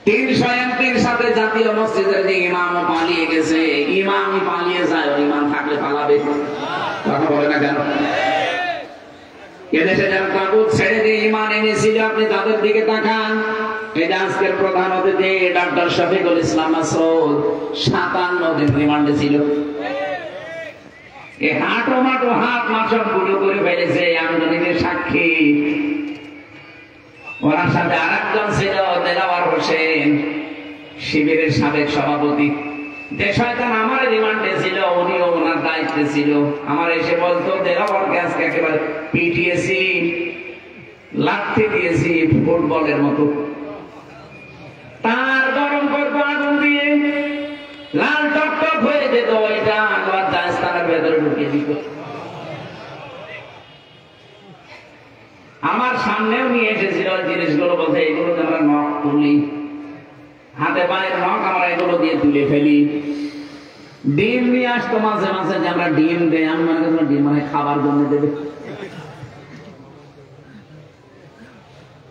330 সাথে জাতীয় মসজিদের যে ইমামও পালিয়ে গেছে, ইমামই পালিয়ে যায়, ঈমান থাকলে পালাবে? কথা বলে না কেন? এদেশে যারা তাগুত ছেড়ে দিয়ে ঈমান এনেছিল, আপনি তাদের দিকে তাকান। এই যে আজকের প্রধান অতিথি ডক্টর শফিকুল ইসলাম মাসউদ 57 দিন রিমান্ডে ছিল। এই হাঁটো হাত মাসব গুলো করে ফেলেছে, আমি তো নিজের সাক্ষী। ওনার সাথে আরেকজন ছিল দেলাওয়ার হোসেন, শিবিরের সাবেক সভাপতি। যে শয়তান আমার রিমান্ডে ছিল, উনিও ওনার দায়িত্বে ছিল। আমার এসে বলতো, দেলাওয়ারকে আজকে একেবারে পিটিয়েছি, লাথি দিয়েছি ফুটবলের মতো। তার গরম করবো আগুন দিয়ে, লাল টকটক হয়ে যেত, ওইটা লজ্জাস্থানের ভেতরে ঢুকিয়ে দিত। আমার সামনেও নিয়ে এসেছিল জিনিসগুলো, বলতে এগুলো আমরা নখ তুলি, হাতে পায়ের নখ আমরা এগুলো দিয়ে তুলে ফেলি। ডিম নিয়ে আসতো মাঝে মাঝে, যে আমরা ডিম দেয়, আমি মনে করছিলাম ডিম মানে খাবার জন্য দেবে।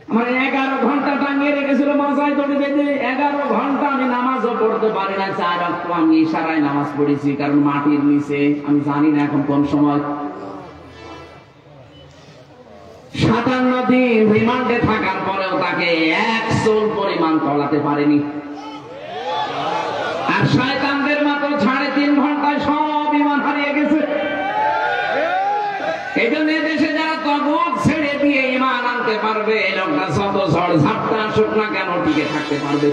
আমার 11 ঘন্টা টাঙিয়ে রেখেছিল মাথায় দড়ি বেঁধে, 11 ঘন্টা আমি নামাজও পড়তে পারি না। 4 ওয়াক্ত আমি ইশারায় নামাজ পড়েছি, কারণ মাটির নিচে, আমি জানি না এখন কোন সময়। 57 দিন রিমান্ডে থাকার পরেও তাকে 1 চুল পরিমাণ তলাতে পারেনি। আর শয়তানদের মাত্র 3.5 ঘন্টায় সব ঈমান হারিয়ে গেছে। এই জন্য দেশে যারা তাগুত ছেড়ে দিয়ে ঈমান আনতে পারবে, এই লোকটা যত ঝড় ঝাপটা আসুক না কেন টিকে থাকতে পারবে।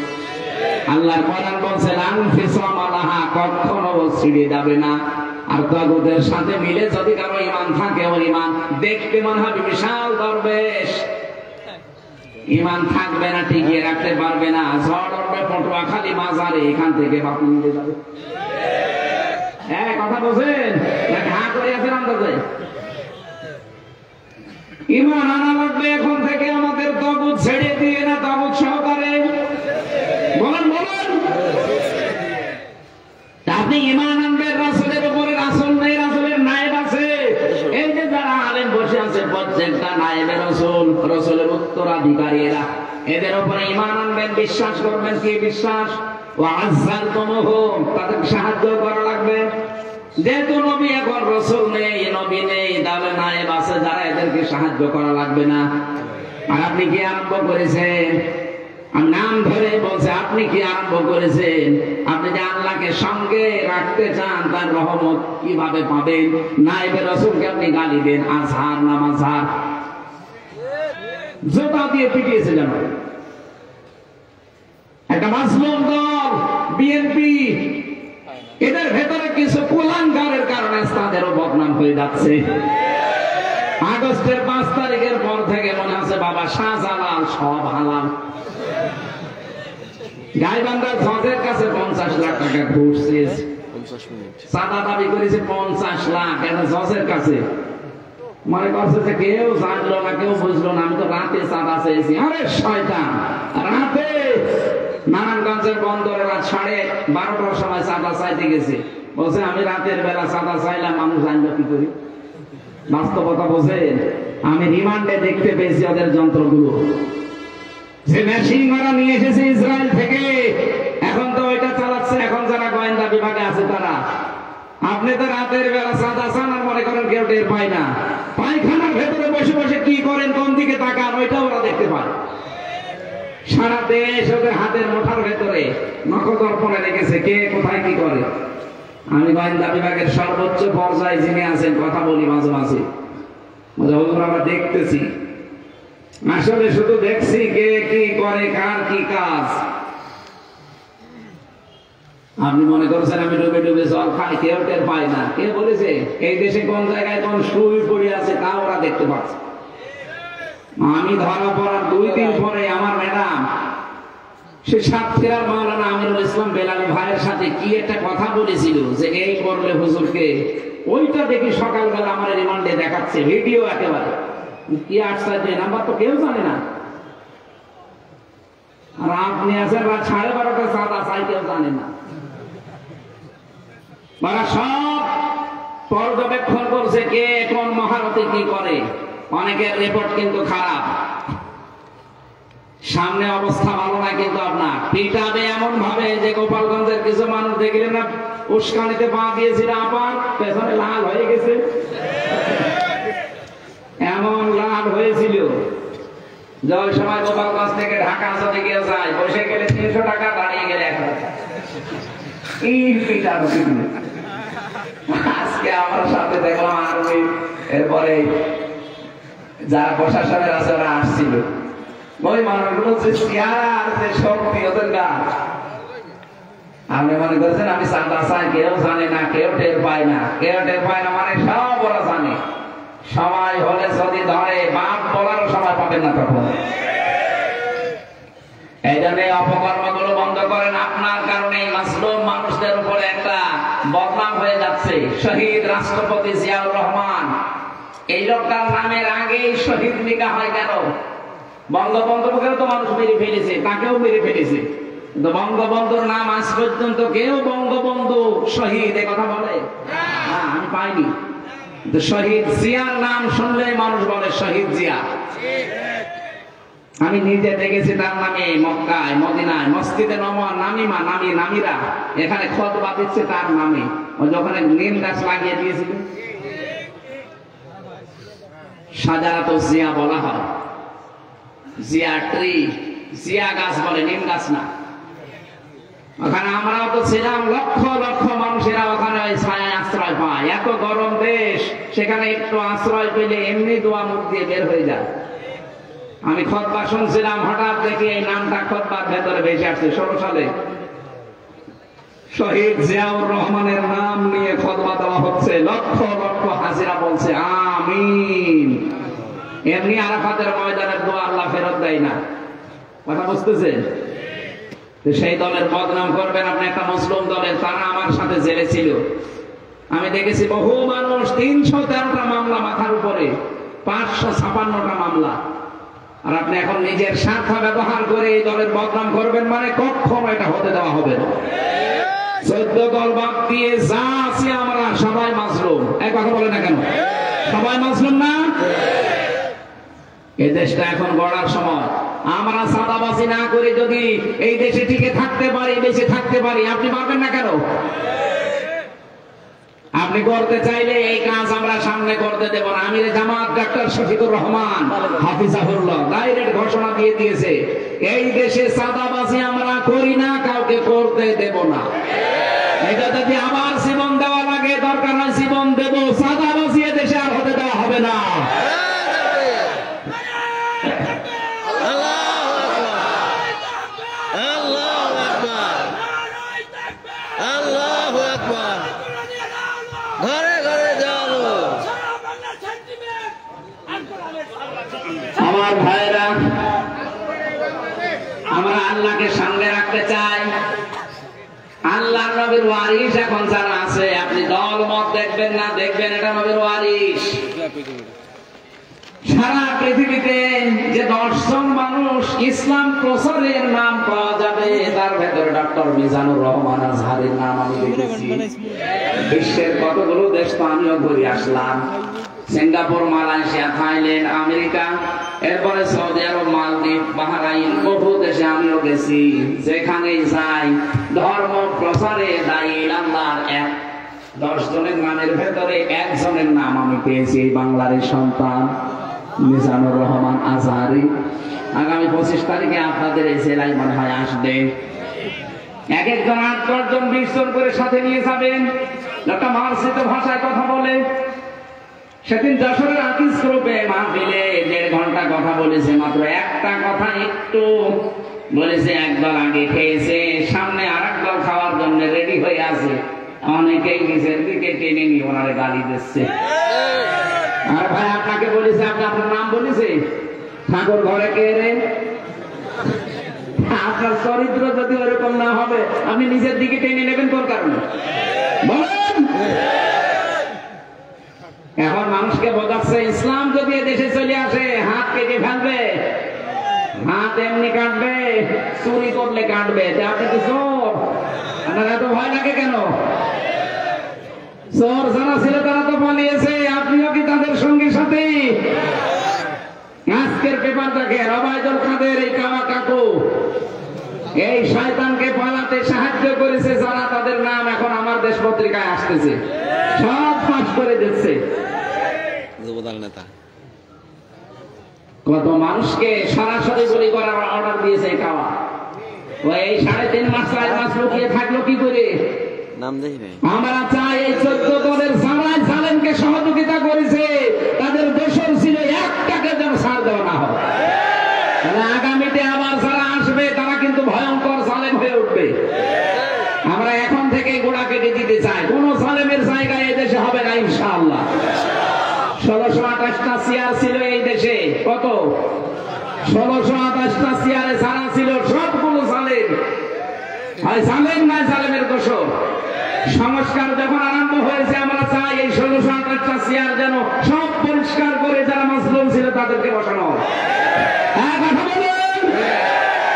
আল্লাহর কোরআন বলছে আনফিসামালাহা, কখনো ছিড়ে যাবে না। আর তাগুতের সাথে মিলে যদি কারো ঈমান থাকে, ওর ঈমান দেখতে মনে হবে বিশাল দরবেশ, ঈমান থাকবে না, টিকিয়ে রাখতে পারবে না। ঝড় উঠবে পটুয়াখালী মাজারে, এখান থেকে বাপু মিলে যাবে। হ্যাঁ, কথা বলছেন না? ঘা করে আছেন আন্দাজে। ঈমান আনা লাগবে এখন থেকে আমাদের, তাগুত ছেড়ে দিয়ে না, তাগুত সহকারে। বলেন বলেন, আপনি ঈমান আনবেন রাসূলের উপরে। রাসূল নেই, রাসূলের নায়েব আছে। এই যে যারা আলেম বসে আছে, প্রত্যেকটা নায়েবে রাসূল, রাসূলের উত্তরাধিকারী এরা। এদের উপরে ঈমান আনবেন, বিশ্বাস করবেন। কি বিশ্বাস? ওয়া আযযারতুমুহু, তাদের সাহায্য করা লাগবে। যেহেতু নবী এখন রাসূল নেই, নবী নেই, তাহলে নায়েব আছে যারা, এদেরকে সাহায্য করা লাগবে না। আর আপনি কি আরম্ভ করেছেন? নাম ধরে বলছে, আপনি কি আরম্ভ করেছেন? আপনি যে আল্লাহকে সঙ্গে রাখতে চান, তার রহমত কিভাবে পাবেন? নায়েবে রাসূলকে আপনি গালি দেন, আজহার নাম আজহার, জোতা দিয়ে পিটিয়েছে যেন। একটা মাসলুম দল বিএনপি, এদের ভেতরে কিছু কুলাঙ্গারের কারণে তাদেরও বদনাম হয়ে যাচ্ছে। আগস্টের 5 তারিখের পর থেকে মনে আছে বাবা শাহজালাল সব হালাল। গাইবান্ধার জজের কাছে 50 লাখ টাকা ঘুষ চেয়েছে, চাঁদা দাবি করেছে 50 লাখ। এটা জজের কাছে মনে করছে যে কেউ জানলো না, কেউ বুঝলো না, আমি তো রাতে চাঁদা চেয়েছি। আরে শয়তান, রাতে নারায়ণগঞ্জের বন্দরে রাত 12:30টার সময় চাঁদা চাইতে গেছে। বলছে আমি রাতের বেলা চাঁদা চাইলাম, মানুষ জানলো কি করি? বাস্তবতা বোঝেন? আমি রিমান্ডে দেখতে পেয়েছি ওদের যন্ত্রগুলো, যে মেশিন ওরা নিয়ে এসেছে ইসরায়েল থেকে, এখন তো ওইটা চালাচ্ছে এখন যারা গোয়েন্দা বিভাগে আছে তারা। আপনি তো রাতের বেলা চাঁদা চান আর মনে করেন কেউ টের পায় না। পায়খানার ভেতরে বসে বসে কি করেন, কোন দিকে তাকান, ওইটা ওরা দেখতে পায়। সারা দেশ ওদের হাতের মুঠার ভেতরে নখদর্পণে রেখেছে কে কোথায় কি করে। আমি গোয়েন্দা বিভাগের সর্বোচ্চ পর্যায়ে যিনি আছেন, কথা বলি মাঝে মাঝে, আমরা দেখতেছি, আসলে শুধু দেখছি কে কি করে, কার কি কাজ। আপনি মনে করছেন আমি ডুবে ডুবে জল খাই, কেউ টের পায় না। কে বলেছে? এই দেশে কোন জায়গায় কোন সুই পড়ে আছে তা ওরা দেখতে পাচ্ছে। আমি ধরা পড়ার 2 দিন পরে আমার ম্যাডাম, সে সাতক্ষীরার মাওলানা আমিরুল ইসলাম বেলাল ভাইয়ের সাথে কি একটা কথা বলেছিল, যে এই করলে হুজুরকে, ওইটা দেখি সকালবেলা আমার রিমান্ডে দেখাচ্ছে ভিডিও একেবারে। কি আশ্চর্য, নাম্বার তো কেউ জানে না। আর আপনি আছেন রাত 12:30টা চাঁদা চাই, কেউ জানে না। ওরা সব পর্যবেক্ষণ করছে কে কোন মহারথী কি করে। অনেকের রিপোর্ট কিন্তু খারাপ, সামনে অবস্থা ভালো না, কিন্তু আপনার পিটাবে এমন ভাবে যে গোপালগঞ্জের কিছু মানুষ দেখলেন না, উস্কানিতে পা দিয়েছিল, আবার পেছনে লাল হয়ে গেছে, এমন লাল হয়েছিল। ওই সময় গোপালগঞ্জ থেকে ঢাকা যদি কেউ যায়, বসে গেলে 300 টাকা, দাঁড়িয়ে গেলে 1000 টাকা। আজকে আমার সাথে দেখলাম আর্মি, এরপরে যারা প্রশাসনের আছে ওরা আসছিল, ওই মানুষগুলো যে চেয়ার, যে শক্তি ওদের গাছ। আপনি মনে করছেন আমি চাঁদা চাই, কেউ জানে না, কেউ টের পায় না, কেউ টের পায় না, মানে সব ওরা জানে। সময় হলে যদি ধরে, বাপ বলারও সময় পাবেন না তখন। এই জন্য অপকর্মগুলো বন্ধ করেন। আপনার কারণে মাসলুম মানুষদের উপরে একটা বদনাম হয়ে যাচ্ছে। শহীদ রাষ্ট্রপতি জিয়াউর রহমান এই লোকটার নামের আগেই শহীদ লেখা হয় কেন? বঙ্গবন্ধুকেও তো মানুষ মেরে ফেলেছে, তাকেও মেরে ফেলেছে, কিন্তু বঙ্গবন্ধুর নাম আজ পর্যন্ত কেউ বঙ্গবন্ধু শহীদ এ কথা বলে না, আমি পাইনি। শহীদ জিয়ার নাম শুনলে মানুষ বলে শহীদ জিয়া। আমি নিজে দেখেছি তার নামে মক্কায়, মদিনায়, মসজিদে নবওয়ার নামিমা, নামিরা এখানে খুতবা দিচ্ছে তার নামে। ওই যখন নিম গাছ লাগিয়ে দিয়েছিল, সাজারাত জিয়া বলা হয়, জিয়া ট্রি, জিয়া গাছ বলে, নিম গাছ না। ওখানে আমরাও তো ছিলাম, লক্ষ লক্ষ মানুষেরা ওখানে ওই ছায়ায় আশ্রয় পায়। এত গরম দেশ, সেখানে একটু আশ্রয় পেলে এমনি দোয়া মুখ দিয়ে বের হয়ে যায়। আমি খুতবা শুনছিলাম, হঠাৎ দেখি এই নামটা খুতবার ভেতরে ভেসে আসছে। 16 সালে শহীদ জিয়াউর রহমানের নাম নিয়ে খুতবা দেওয়া হচ্ছে, লক্ষ লক্ষ হাজিরা বলছে আমিন। এমনি আরাফাতের ময়দানের দোয়া আল্লাহ ফেরত দেয় না, কথা বুঝতেছেন? সেই দলের বদনাম করবেন আপনি, একটা মুসলিম দলের, তারা আমার সাথে জেলে ছিল। আমি দেখেছি বহু মানুষ, 313টা মামলা মাথার উপরে, 556টা মামলা। আর আপনি এখন নিজের স্বার্থ ব্যবহার করে এই দলের বদনাম করবেন, মানে কখনো এটা হতে দেওয়া হবে না। 14 দল বাদ দিয়ে যা আছি আমরা সবাই মাজলুম, এক কথা বলে না কেন? সবাই মাজলুম না? এই দেশটা এখন গড়ার সময়। আমরা সাদাবাজি না করে যদি এই দেশে টিকে থাকতে পারি, বেঁচে থাকতে পারি, আপনি পারবেন না কেন? আপনি করতে চাইলে এই কাজ আমরা সামনে করতে দেব না। আমির জামাত ডাক্তার শফিকুর রহমান হাফিজাহুল্লাহ ডাইরেক্ট ঘোষণা দিয়ে দিয়েছে, এই দেশে সাদাবাজি আমরা করি না, কাউকে করতে দেব না। এটা যদি আবার জীবন দেওয়া লাগে, দরকার হয় জীবন দেব, সাদাবাজি এ দেশে আর হতে দেওয়া হবে না। আমার ভাইরা, আমরা আল্লাহকে সামনে রাখতে চাই। আল্লাহ নবীর ওয়ারিস এখন যারা আছে, আপনি দল মত দেখবেন না, দেখবেন এটা নবীর ওয়ারিস। সারা পৃথিবীতে যে 10 জন মানুষ ইসলাম প্রচারের নাম পাওয়া যাবে, তার ভেতরে ডক্টর মিজানুর রহমান আজহারের নাম আমি দেখেছি। বিশ্বের কতগুলো দেশ তো আমিও ঘুরে আসলাম, সিঙ্গাপুর, মালয়েশিয়া, থাইল্যান্ড, আমেরিকা, এরপরে সৌদি আরব, মালদ্বীপ, বাহরাইন, বহু দেশে আমিও গেছি। যেখানেই যাই ধর্ম প্রচারে দায়ী আল্লাহর এক 10 জনের নামের ভেতরে একজনের নাম আমি পেয়েছি, বাংলার সন্তান মিজানুর রহমান আজহারি। আগামী 25 তারিখে আপনাদের এই জেলায় মনে হয় আসবে। এক একজন 8-10 জন 20 জন করে সাথে নিয়ে যাবেন। একটা মার্জিত ভাষায় কথা বলে। সেদিন যশোরের আকিজ গ্রুপে মাহফিলে 1.5 ঘন্টা কথা বলেছে, মাত্র একটা কথা একটু বলেছে। একদল আগে খেয়েছে, সামনে আরেক দল খাওয়ার জন্য রেডি হয়ে আছে। অনেকেই নিজের দিকে টেনে নিয়ে ওনারে গালি দিচ্ছে। আর ভাই আপনাকে বলেছে, আপনি আপনার নাম বলেছে, ঠাকুর ঘরে কে রে? আপনার চরিত্র যদি ওরকম না হবে, আপনি নিজের দিকে টেনে নেবেন কোন কারণে বলেন? এখন মানুষকে বোঝাচ্ছে ইসলাম যদি দেশে চলে আসে হাত কেটে ফেলবে, হাত এমনি কাটবে, চুরি করলে কাটবে। আপনি তো চোর, আপনার এত ভয় লাগে কেন? চোর যারা ছিল তারা তো পালিয়েছে, আপনিও কি তাদের সঙ্গী সাথে? আজকের পেপার দেখে রবায়দুল কাদের এই কাওয়া কাকু এই শয়তানকে পালাতে সাহায্য করেছে যারা, তাদের নাম এখন আমার দেশ পত্রিকায় আসতেছে, সব পাস করে দিচ্ছে। কত মানুষকে সরাসরি গুলি করার অর্ডার দিয়েছে কাওয়া। ওই 3.5 মাস 4 মাস লুকিয়ে থাকলো কি করে? আমরা চাই এই 14 দলের জামায়াত জালেমকে সহযোগিতা করেছে, তাদের দোষর ছিল, একটাকে যেন ছাড় দেওয়া না হয়। আগামীতে আবার যারা আসবে তারা কিন্তু ভয়ঙ্কর জালেম হয়ে উঠবে। আমরা এখন থেকে গোড়া কেটে দিতে চাই, কোন জালেমের জায়গায় এই দেশে হবে না ইনশাআল্লাহ। 1628টা চেয়ার ছিল এই দেশে, কত? 1628টা চেয়ারে যারা ছিল সবগুলো জালেম। হয় জালেম নয় জালেমের দোষর। সংস্কার যখন আরম্ভ হয়েছে আমরা চাই এই 1628টা চেয়ার যেন সব পরিষ্কার করে যারা মাসলুম ছিল তাদেরকে বসানো হয়। হ্যাঁ, কথা বলুন,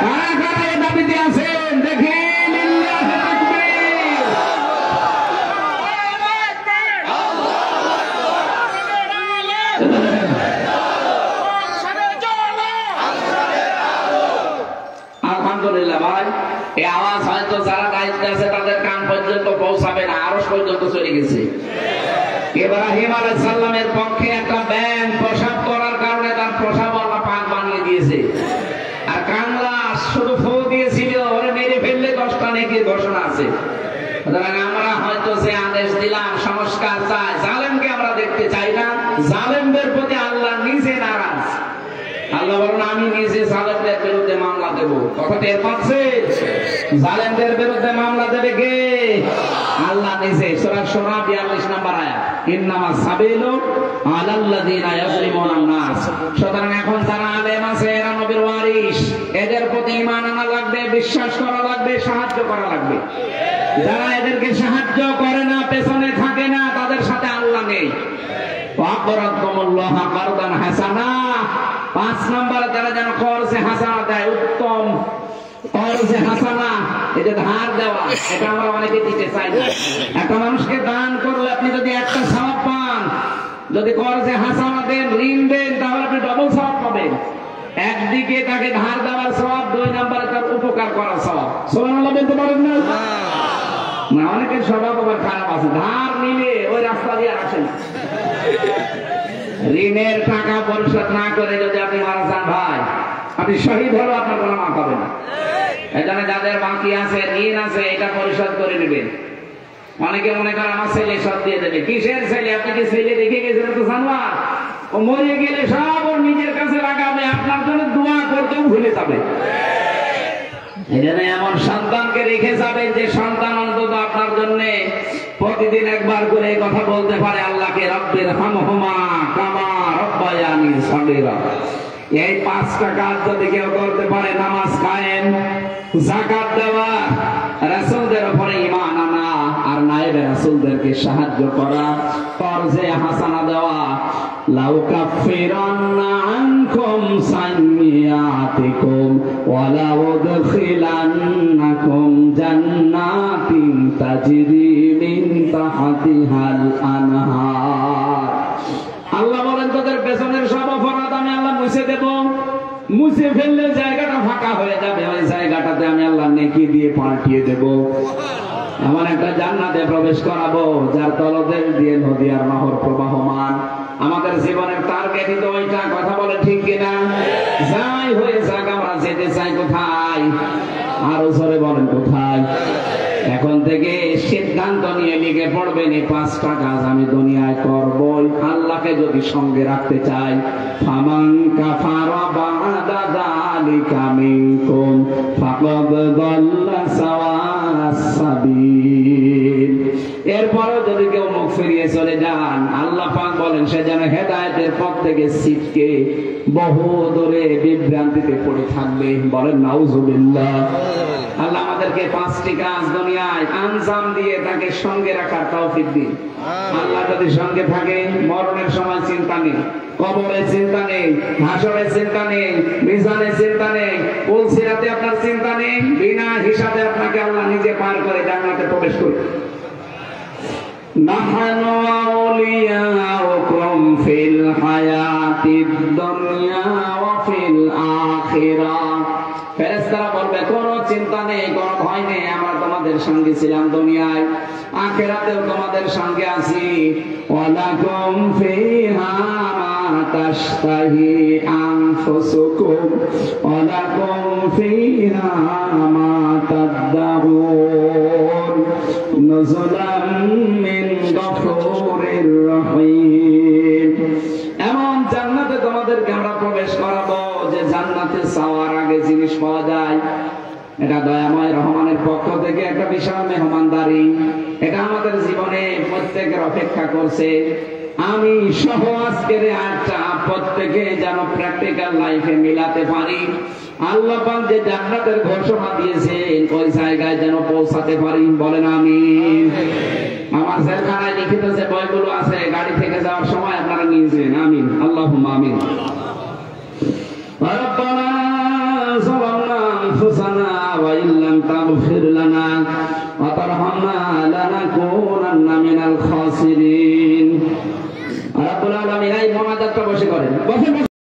কারা কারা এই দাবিতে আছেন দেখি। আলহামদুলিল্লাহ ভাই, এই আওয়াজ হয়তো যারা দায়িত্বে আছে তাদের কান পর্যন্ত পৌঁছাবে না, আরশ পর্যন্ত চলে গেছে। ইব্রাহিম আলাইহিস সালামের পক্ষে একটা ব্যাঙ প্রসাব করার কারণে তার প্রসাব আল্লাহ পাক বানিয়ে দিয়েছে, আর কামলা শুধু ফু দিয়েছিল, ওরে মেরে ফেললে 10টা নেকির ঘোষণা আছে। সুতরাং আমরা হয়তো যে আদেশ দিলাম সংস্কার চাই, জালেমকে আমরা দেখতে চাই না। জালেমদের প্রতি আল্লাহ নিজে নারাজ। আল্লাহ বলেন আমি নিজে জালেমদের বিরুদ্ধে মামলা দেব। কথা টের পাচ্ছেন? জালেমদের বিরুদ্ধে মামলা দেবে কে? আল্লাহ নিজে। সূরা শুরা 42 নম্বর আয়াত, ইন্নামাস সাবিলু আলাল্লাযিনা ইয়াজলিমুনান নাস। সুতরাং এখন যারা আলেম আছে এরা নবীর ওয়ারিস, এদের প্রতি ঈমান আনা লাগবে, বিশ্বাস করা লাগবে, সাহায্য করা লাগবে। যারা এদেরকে সাহায্য করে না, পেছনে থাকে না, তাদের সাথে আল্লাহ নেই। ওয়াকরাতুমুল্লাহ কারদান হাসানা। 5 নম্বরে যারা যেন কর্জে হাসানা দেয়, উত্তম কর্জে হাসানা, এটা ধার দেওয়া, এটা আমরা অনেকে দিতে চাই না। একটা মানুষকে দান করলে আপনি যদি একটা সওয়াব পান, যদি কর্জে হাসানা দেন, ঋণ দেন, তাহলে আপনি ডবল সওয়াব পাবেন। একদিকে তাকে ধার দেওয়ার সওয়াব, 2 নম্বরে তার উপকার করার সওয়াব। সুবহানাল্লাহ বলতে পারেন না? না, অনেকের স্বভাব আবার খারাপ আছে, ধার নিলে ওই রাস্তা দিয়ে আসে না। ঋণের টাকা পরিশোধ না করে যদি আপনি মারা যান ভাই, আপনি শহীদ হলেও আপনার কোনো মাফ হবে না। এখানে যাদের বাকি আছে, ঋণ আছে, এটা পরিশোধ করে নেবেন। অনেকে মনে করে আমার ছেলে সব দিয়ে দেবে। কিসের ছেলে? আপনি কি ছেলে দেখে গেছেন তো জানোয়ার? ও মরে গেলে সব ওর নিজের কাছে লাগাবে, আপনার জন্য দোয়া করতেও ভুলে যাবে। এখানে এমন সন্তানকে রেখে যাবে যে সন্তান অন্তত আপনার জন্য প্রতিদিন একবার করে কথা বলতে পারে আল্লাহকে, রব্বির হামহুমা কামা রব্বায়ানি সগীরা। এই 5টা কাজ যদি কেউ করতে পারে, নামাজ কায়েম, যাকাত দেওয়া, রাসূলদের উপরে ঈমান আনা, আর নায়েবে রাসূলদেরকে সাহায্য করা, কর্জে হাসানা দেওয়া, লাউ কাফিরান্না আনকুম সাইয়্যাতিকুম ওয়া লাউ উদখিলান্নাকুম জান্নাতিন তাজরি মিন তাহতিহাল আনহার। আল্লাহ বলেন তোদের পেছনের সব অপরাধ আমি আল্লাহ মুছে দেব। মুছে ফেললে জায়গাটা ফাঁকা হয়ে যাবে, ওই জায়গাটাতে আমি আল্লাহ নেকি দিয়ে পাল্টিয়ে দেব। এমন একটা জান্নাতে প্রবেশ করাবো যার তলদেশ দিয়ে নদী আর নহর প্রবাহমান। আমাদের জীবনের টার্গেটই তো ওইটা। কথা বলে ঠিক কিনা? যাই হয়ে যাক, আমরা যেতে চাই কোথায়? আরো জোরে বলেন কোথায়? এখন থেকে সিদ্ধান্ত নিয়ে লিখে পড়বেন, এই 5টা কাজ আমি দুনিয়ায় করবই, আল্লাহকে যদি সঙ্গে রাখতে চাই। ফামান কাফারা বা'দা যালিকা মিনকুম ফাকাদ দাল্লা সাওয়া'আস সাবিল। এরপরও যদি কেউ মুখ ফিরিয়ে চলে যান, আল্লাহ পাক বলেন সে যেন হেদায়েতের পথ থেকে ছিটকে বহু দূরে বিভ্রান্তিতে পড়ে থাকবে। বলেন নাউজুবিল্লাহ। আল্লাহ আমাদেরকে 5টি কাজ দুনিয়ায় আঞ্জাম দিয়ে তাকে সঙ্গে রাখার তৌফিক দিন। আল্লাহ যদি সঙ্গে থাকে, মরণের সময় চিন্তা নেই, কবরের চিন্তা নেই, হাসরের চিন্তা নেই, মিজানের চিন্তা নেই, কুল সিরাতে আপনার চিন্তা নেই, বিনা হিসাবে আপনাকে আল্লাহ নিজে পার করে জান্নাতে প্রবেশ করবে। নাহনু আউলিয়াউকুম ফিল হায়াতিদ দুনিয়া ওয়া ফিল আখিরাহ। ফেরেশতারা বলবে কোনো চিন্তা নেই, কোনো ভয় নেই, আমরা তোমাদের সঙ্গে ছিলাম দুনিয়ায়, আখিরাতেও তোমাদের সঙ্গে আছি। ওয়ালাকুম ফিহা মা তাশতাহি আনফুসুকুম ওয়ালাকুম ফিহা মা তাদদাউন নুজুলাম মিন গফুরির রহিম। এমন জান্নাতে তোমাদেরকে আমরা প্রবেশ করাবো যে জান্নাতে যাওয়ার আগে জিনিস পাওয়া যায়। এটা দয়াময় রহমানের পক্ষ থেকে একটা বিশাল মেহমানদারি। এটা আমাদের জীবনে প্রত্যেকের অপেক্ষা করছে। আমি সহ আজকের আয়াতটা প্রত্যেকে যেন প্র্যাকটিক্যাল লাইফে মিলাতে পারি। আল্লাহ পাক যে জান্নাতের ঘোষণা দিয়েছেন ওই জায়গায় যেন পৌঁছাতে পারি। বলেন আমিন। আমার জেলখানায় লিখিত যে বইগুলো আছে গাড়ি থেকে যাওয়ার সময় আপনারা নিয়েছেন। আমিন, আল্লাহুম্মা আমিন।